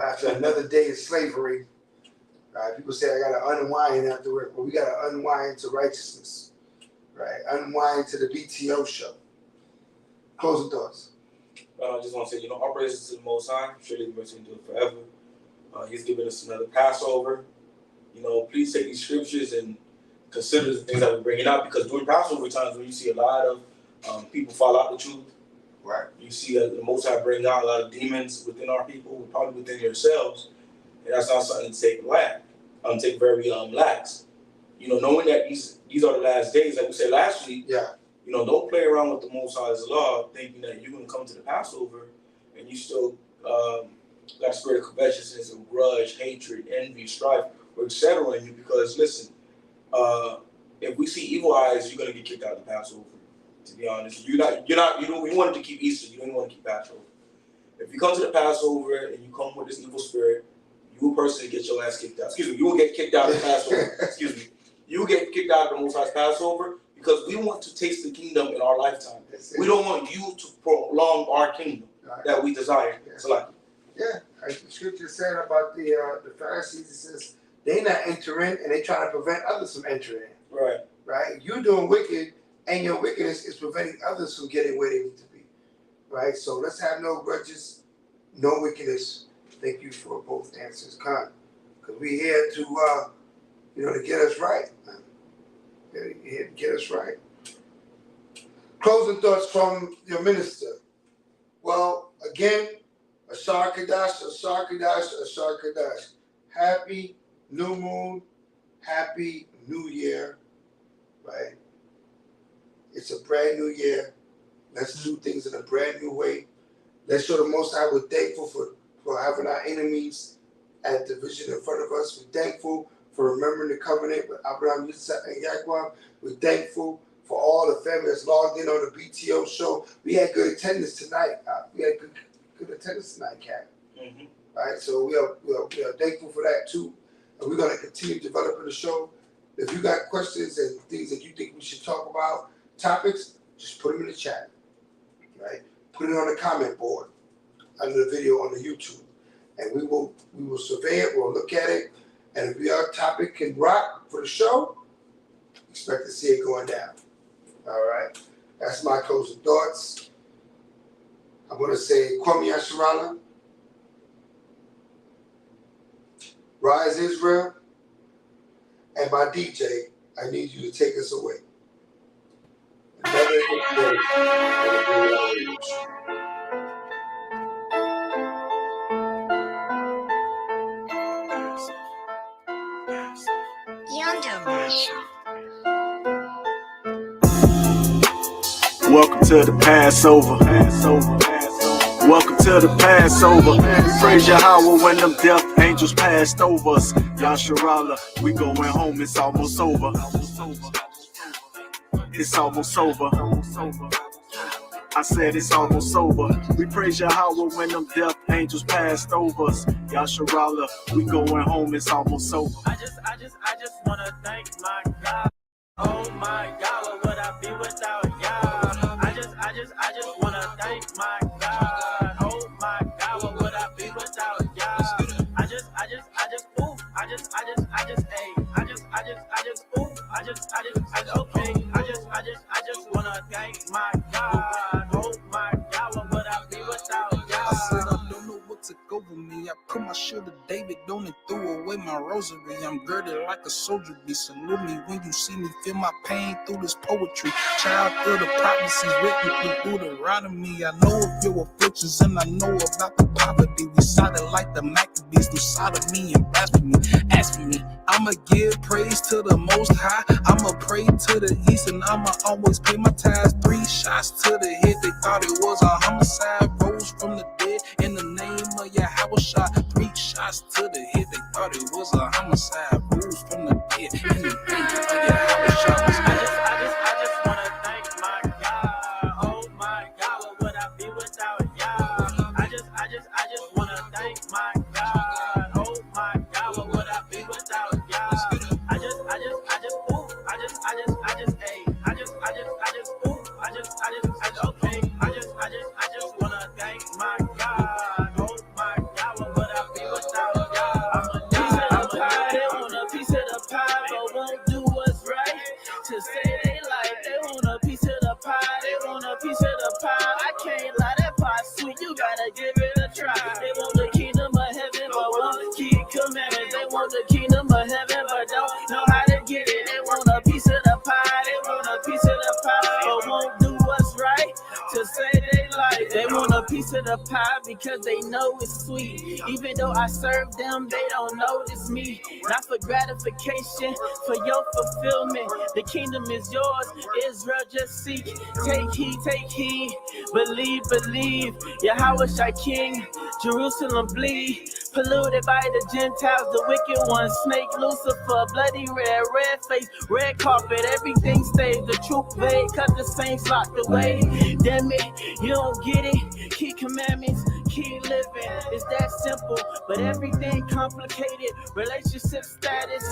after another day of slavery. People say I got to unwind after work. Well, we got to unwind to righteousness, right? Unwind to the BTO show. Closing thoughts. I just want to say, our praises to the Most High. Surely the mercy endure forever. He's given us another Passover. Please take these scriptures and consider the things that we're bringing out, because during Passover times when you see a lot of people fall out the truth, right? You see the Most High bring out a lot of demons within our people, probably within yourselves, and that's not something to take very lax. Knowing that these are the last days, like we said last week. Yeah. Don't play around with the Most High's law, thinking that you're going to come to the Passover and you still got a spirit of covetousness, of grudge, hatred, envy, strife, or etc. in you. Because listen, if we see evil eyes, you're going to get kicked out of the Passover. To be honest, you wanted to keep Easter, you don't want to keep Passover. If you come to the Passover and you come with this evil spirit, you will personally get your ass kicked out. Excuse me, you will get kicked out of the Passover. Excuse me, you will get kicked out of the Most High's Passover, because we want to taste the kingdom in our lifetime. We don't want you to prolong our kingdom that we desire. Yeah. So like, like the scripture said about the Pharisees, it says they not enter in and they try to prevent others from entering in. Right. Right? You're doing wicked, and your wickedness is preventing others from getting where they need to be. Right? So let's have no grudges, no wickedness. Thank you for both answers, Con. Because we're here to to get us right. Here to get us right. Closing thoughts from your minister. Well, again, Ashar Kadash, Ashar Kadash, Ashar Kadash. Happy New Moon, Happy New Year, right? It's a brand new year. Let's do things in a brand new way. Let's show the Most High we're thankful for having our enemies at the vision in front of us. We're thankful for remembering the covenant with Abraham, Yitzhak, and Yaquam. We're thankful for all the family that's logged in on the BTO show. We had good attendance tonight. We had good attendance tonight, Cat. Mm-hmm. Right, so we are thankful for that too, and we're going to continue developing the show. If you got questions and things that you think we should talk about, topics, just put them in the chat. Right, put it on the comment board under the video on the YouTube, and we will survey it. We'll look at it. And if our topic can rock for the show, expect to see it going down. All right? That's my closing thoughts. I'm going to say, Kwame Yasharala, Rise Israel, and my DJ, I need you to take us away. Another episode of the Radio Show. Welcome to the Passover. Welcome to the Passover. We praise Yahweh when them death angels passed over us. Yasharala, we going home, it's almost over. It's almost over. I said it's almost over. We praise Yahweh when them death angels passed over us. Yasharala, we going home, it's almost over. I just wanna thank my God. Oh my God, what would I be without y'all? I just wanna thank my God. Oh my God, what would I be without y'all? I just, ayy, my rosary. I'm girded like a soldier bee. Salute me when you see me. Feel my pain through this poetry. Child of the prophecies written through the right of me. I know of your afflictions and I know about the poverty. We sided like the Maccabees through sodomy and blasphemy. Ask me, I'ma give praise to the Most High. I'ma pray to the east and I'ma always pay my tithes. 3 shots to the head, they thought it was a homicide. Rose from the dead in the name of Yahweh shot. 3 shots to the head, they thought it was a homicide. Rose from the dead in the name of Yahweh shot. I just wanna thank my God. Oh my God, what would I be without y'all? I just wanna thank my God. Oh my God, what would I be without y'all? I just, ooh, okay. I just wanna thank my God. Oh my God, what would I be without y'all? I'm a piece of the pie, they want a piece of the pie, but won't do what's right to say they like. They want a piece of the pie, they want a piece of the pie. I can't lie, that pie sweet, you gotta give it a try. They want the kingdom of heaven, but won't keep commandments. They want the kingdom of heaven, but don't know how to get it. They want a piece of the pie, they want a piece of the pie, but won't do what's right to say they like. They want a piece of the pie because they know it's sweet. Even though I serve them, they don't notice me. Not for gratification, for your fulfillment. The kingdom is yours, Israel just seek. Take heed, believe. Yahweh Shai King, Jerusalem bleed. Polluted by the Gentiles, the wicked one, snake, Lucifer, bloody red face, red carpet, everything stays. The truth vague, cut the saints locked away. Damn it, you don't get it. Keep commandments, keep living. It's that simple, but everything complicated. Relationship status,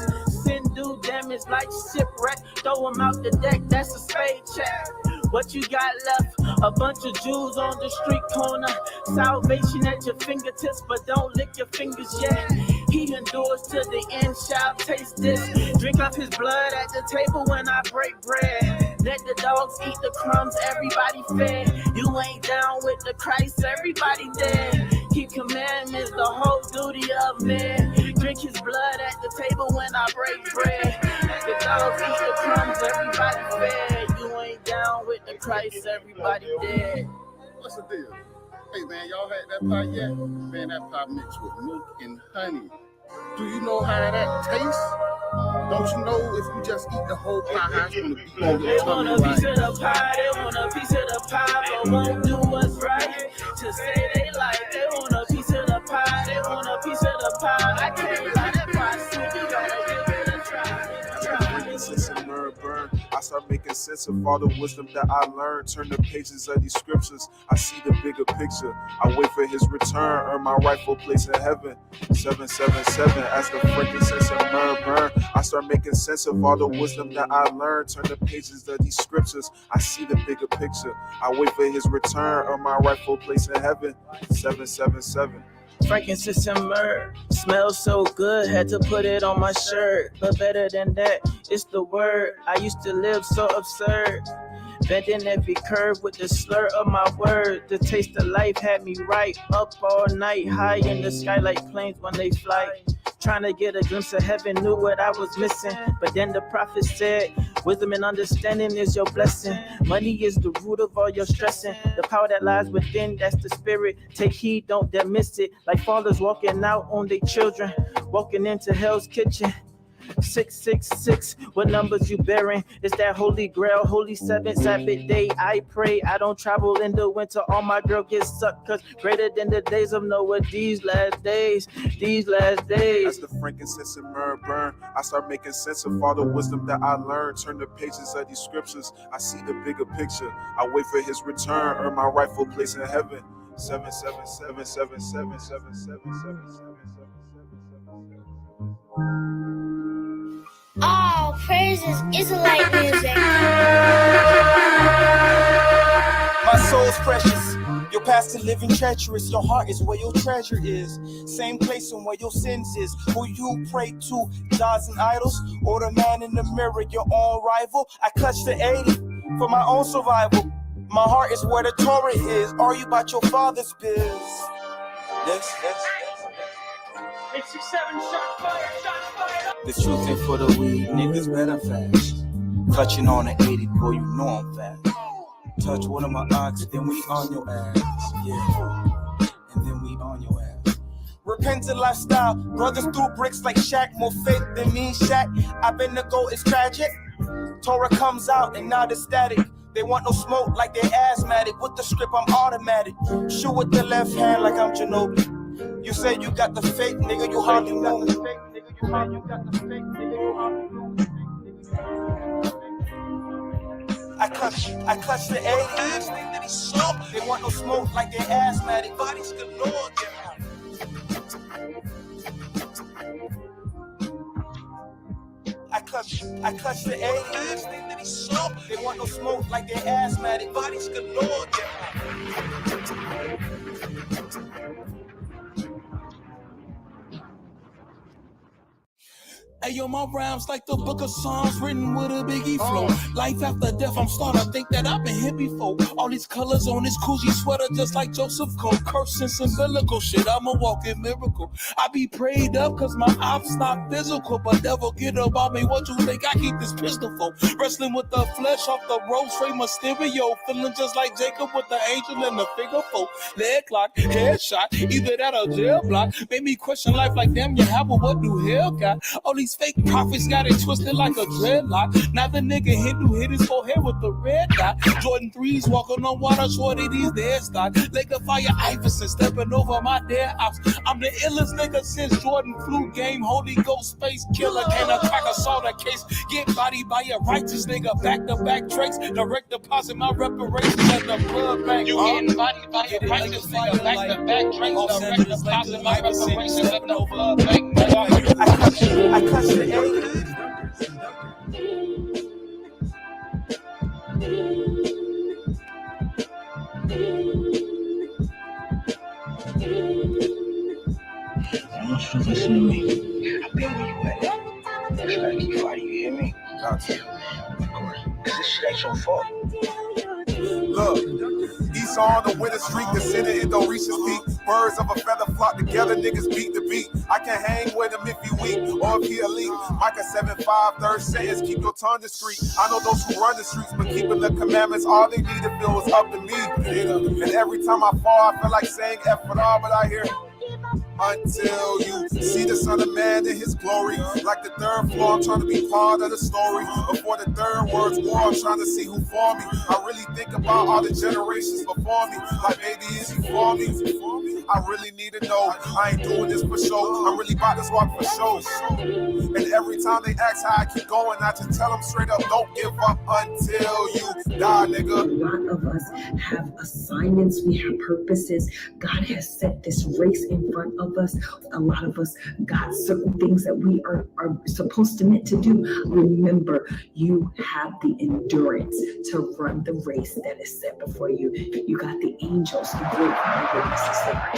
sin do damage like shipwreck. Throw them out the deck, that's a spade check. What you got left? A bunch of Jews on the street corner. Salvation at your fingertips, but don't lick your fingers yet. He endures to the end, shall taste this. Drink up his blood at the table when I break bread. Let the dogs eat the crumbs, everybody fed. You ain't down with the Christ, everybody dead. Keep commandments, the whole duty of man. Drink his blood at the table when I break bread. Let the dogs eat the crumbs, everybody fed. You ain't down with the Christ, everybody dead. What's the deal? Hey man, y'all had that pie yet? Man, that pie mixed with milk and honey. Do you know how that tastes? Don't you know if you just eat the whole pie, how it's gonna be on your tummy? They want a piece of the pie, they want a piece of the pie, but won't do what's right to say they like. They want a piece of the pie, they want a piece of the pie. I can't lie, that pie sweet, you gotta give it a try. I start making sense of all the wisdom that I learned. Turn the pages of these scriptures, I see the bigger picture. I wait for his return, earn my rightful place in heaven. 777, as the frankincense and myrrh burn. I start making sense of all the wisdom that I learned. Turn the pages of these scriptures, I see the bigger picture. I wait for his return, earn my rightful place in heaven. 777. Frankincense and myrrh smells so good, had to put it on my shirt. But better than that, it's the word. I used to live so absurd, bending every curve with the slur of my word. The taste of life had me right up all night, high in the sky like planes when they fly. Trying to get a glimpse of heaven, knew what I was missing. But then the prophet said, wisdom and understanding is your blessing. Money is the root of all your stressing. The power that lies within, that's the spirit. Take heed, don't miss it. Like fathers walking out on their children, walking into hell's kitchen. 666, what numbers you bearing? It's that holy grail, holy seventh Sabbath day. I pray I don't travel in the winter. All my girl gets sucked, cause greater than the days of Noah, these last days. As the frankincense and myrrh burn, I start making sense of all the wisdom that I learned. Turn the pages of these scriptures, I see the bigger picture. I wait for his return, earn my rightful place in heaven. 777 777 All praises Israelite music. My soul's precious. Your past is living treacherous. Your heart is where your treasure is. Same place and where your sins is. Who you pray to, gods and idols, or the man in the mirror, your own rival. I clutch the 80 for my own survival. My heart is where the Torah is. Are you about your father's biz? Yes. 867, shots fired, shots fired. The truth ain't for the weed, niggas better fast. Clutching on the 80, boy, you know I'm fast. Touch one of my ox, then we on your ass. Yeah, and then we on your ass. Repentant lifestyle, brothers threw bricks like Shaq. More faith than me, Shaq. I've been to go, it's tragic. Torah comes out and now it's static. They want no smoke like they're asthmatic. With the script, I'm automatic. Shoot with the left hand like I'm Ginobili. You say you got the fake, nigga, you hardly know me. I clutch the 80s. They want no smoke like they're asthmatic. Bodies galore, I clutch the 80s. They want no smoke like they're asthmatic. Bodies galore, Ayo, my rhymes like the book of Psalms written with a Biggie flow. Life after death, I'm starting to think that I've been here before. All these colors on this Coogee sweater just like Joseph Cole. Cursing symbolical shit, I'm a walking miracle. I be prayed up cause my ops not physical. But devil get about me, what you think I keep this pistol for? Wrestling with the flesh off the road, straight Mysterio. Feeling just like Jacob with the angel and the figure 4. Leg lock, headshot, either that or jail block. Made me question life like damn, you have, but what do hell got? All these fake prophets got it twisted like a dreadlock. Now the nigga Hindu hit his forehead with the red dot. Jordan 3s walking on water, shorty these dead stock. Lake of Fire Iverson stepping over my dead ops. I'm the illest nigga since Jordan flu game. Holy Ghost space killer. Can a cracker saw the case? Get bodied by a righteous nigga. Back to back tracks. Direct deposit my reparations at the blood bank. You getting bodied by a righteous nigga. Back to back tracks. Direct deposit my reparations at the blood bank. I clutch the 80s. I want you to listen to me. I've been where you at. Just gotta keep fighting, you hear me? Got to. Of course. Cause this shit ain't your fault. Look, Esau on the winter streak, descending in Dorisha's peak. Birds of a feather flock together, niggas beat the beat. I can hang with him if he weak or if he elite. Micah 7:5, third sentence, keep your tongue discreet. I know those who run the streets, but keeping the commandments, all they need to feel is up to me. And every time I fall, I feel like saying F it all, but I hear until you see the Son of Man in his glory. Like the third floor, I'm trying to be part of the story. Before the third word's war, I'm trying to see who for me. I really think about all the generations before me. Like, baby, is he for me? I really need to know. I ain't doing this for show. I'm really about this walk for show. And every time they ask how I keep going, I just tell them straight up, don't give up until you die, nigga. A lot of us have assignments. We have purposes. God has set this race in front of us. A lot of us got certain things that we are supposed to meant to do. Remember, you have the endurance to run the race that is set before you. You got the angels, the great witnesses that are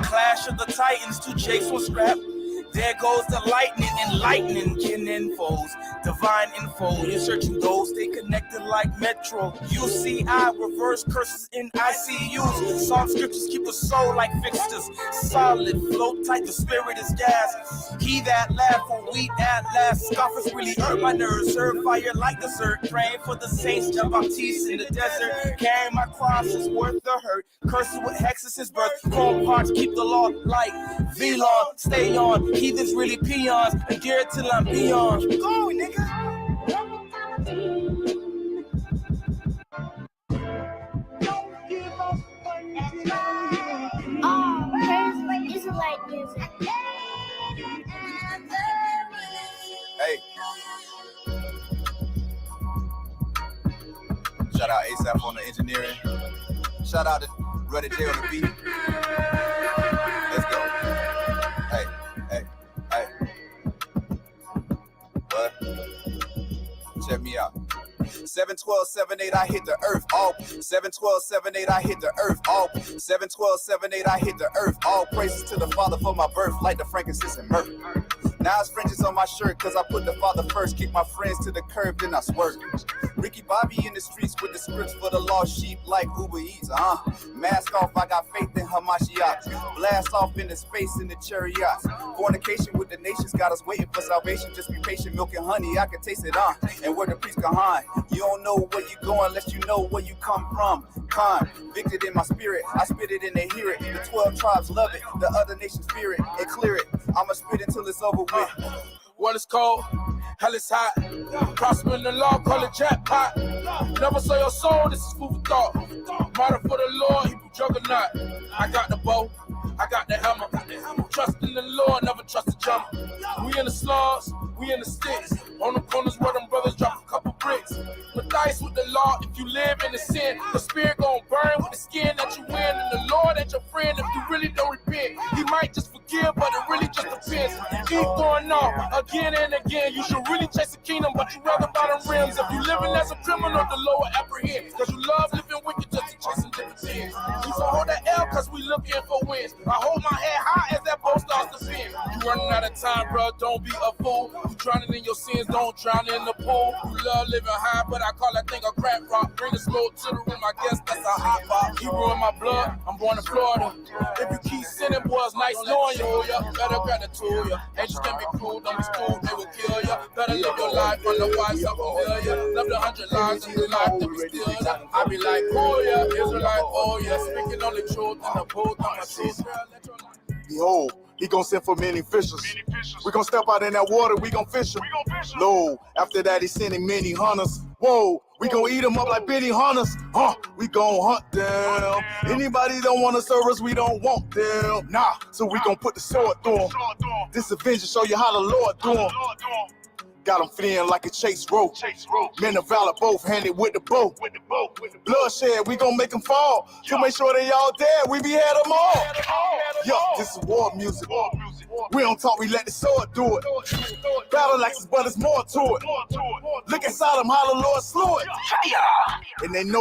Clash of the Titans, 2 Jakes, 1 scrap. There goes the lightning, enlightening kin foes. Divine info, you're searching those, stay connected like Metro. UCI, reverse curses in ICUs. Psalm scriptures keep the soul like fixtures. Solid, float tight, the spirit is gas. He that laugh for wheat at last. Scoffers really hurt my nerves. Serve fire like dessert. Praying for the saints, John Baptiste in the desert. Carrying my cross is worth the hurt. Cursing with hexes since birth. Cold hearts keep the law like V-Law. Stay on. Heathens really peons, and gear it till I'm beyond. Keep going, nigga. Oh, praise the Israelite music. Hey. Shout out ASAP on the engineering. Shout out to Ruddy J on the beat. Let's go. Hey. What? Check me out. 7-12-7-8, I hit the earth. All 7-12-7-8, I hit the earth. All 7-12-7-8, I hit the earth. All praises to the Father for my birth, like the frankincense and myrrh. Now it's fringes on my shirt, cause I put the Father first. Kick my friends to the curb, then I swerve. Ricky Bobby in the streets with the scripts for the lost sheep like Uber Eats, Mask off, I got faith in Hamashiach. Blast off into space in the chariots. Fornication with the nations got us waiting for salvation. Just be patient, milk and honey, I can taste it, And where the priest behind. You don't know where you going unless you know where you come from. Convicted in my spirit, I spit it and they hear it. The 12 tribes love it, the other nations fear it and clear it. I'ma spit until it's over with. Well, it's cold, hell is hot. Prosper in the law, call it jackpot. Never sell your soul, this is food for thought. Martyr for the Lord, Hebrew juggernaut. I got the bow, I got the hammer. Trust in the Lord, never trust the jump. We in the slums, we in the sticks. On the corners where them brothers drop a couple bricks. Matthias with the law, if you live in the sin, the spirit gon' burn with the skin that you win. And the Lord ain't your friend if you really don't repent. He might just forgive, but it really just depends. Keep going off again and again. You should really chase the kingdom, but you rather bottom rims. If you living as a criminal, the lower apprehend. Cause you love living wicked just to chase some different things. We so hold that L cause we looking for wins. I hold my head high as that boat starts to spin. You running out of time, bro, don't be a fool. You drowning in your sins, don't drown in the pool. You love living high, but I call that thing a crap rock. Bring the smoke to the room, I guess that's a hot pop. Hebrew in my blood, I'm born in Florida. If you keep sinning, boys, nice knowing you. Better grab the tool, angels can be cruel, don't be schooled, they will kill ya. Better live your life on the wise of familiar. Love the 100 lives in the life that we still ya. I be like, oh yeah, Israelite, oh yeah. Speaking only truth and the truth on my truth. Behold, he gon' send for many fishers. We gon' step out in that water, we gon' fish them. Lo, after that he sending many hunters. Whoa, we gon' eat them up like Benny hunters. We gon' hunt them. Anybody don't wanna serve us, we don't want them. Nah, so we gon' put the sword through them. This adventure show you how the Lord do them. Got them fleeing like a chase rope. Men of valor both handed with the bow. Bloodshed, we gon' make them fall. To make sure they all dead, we behead them all. Yo, this is war music. We don't talk, we let the sword do it. Battle axes, but it's more to it. Look inside them, how the Lord slew it. And they know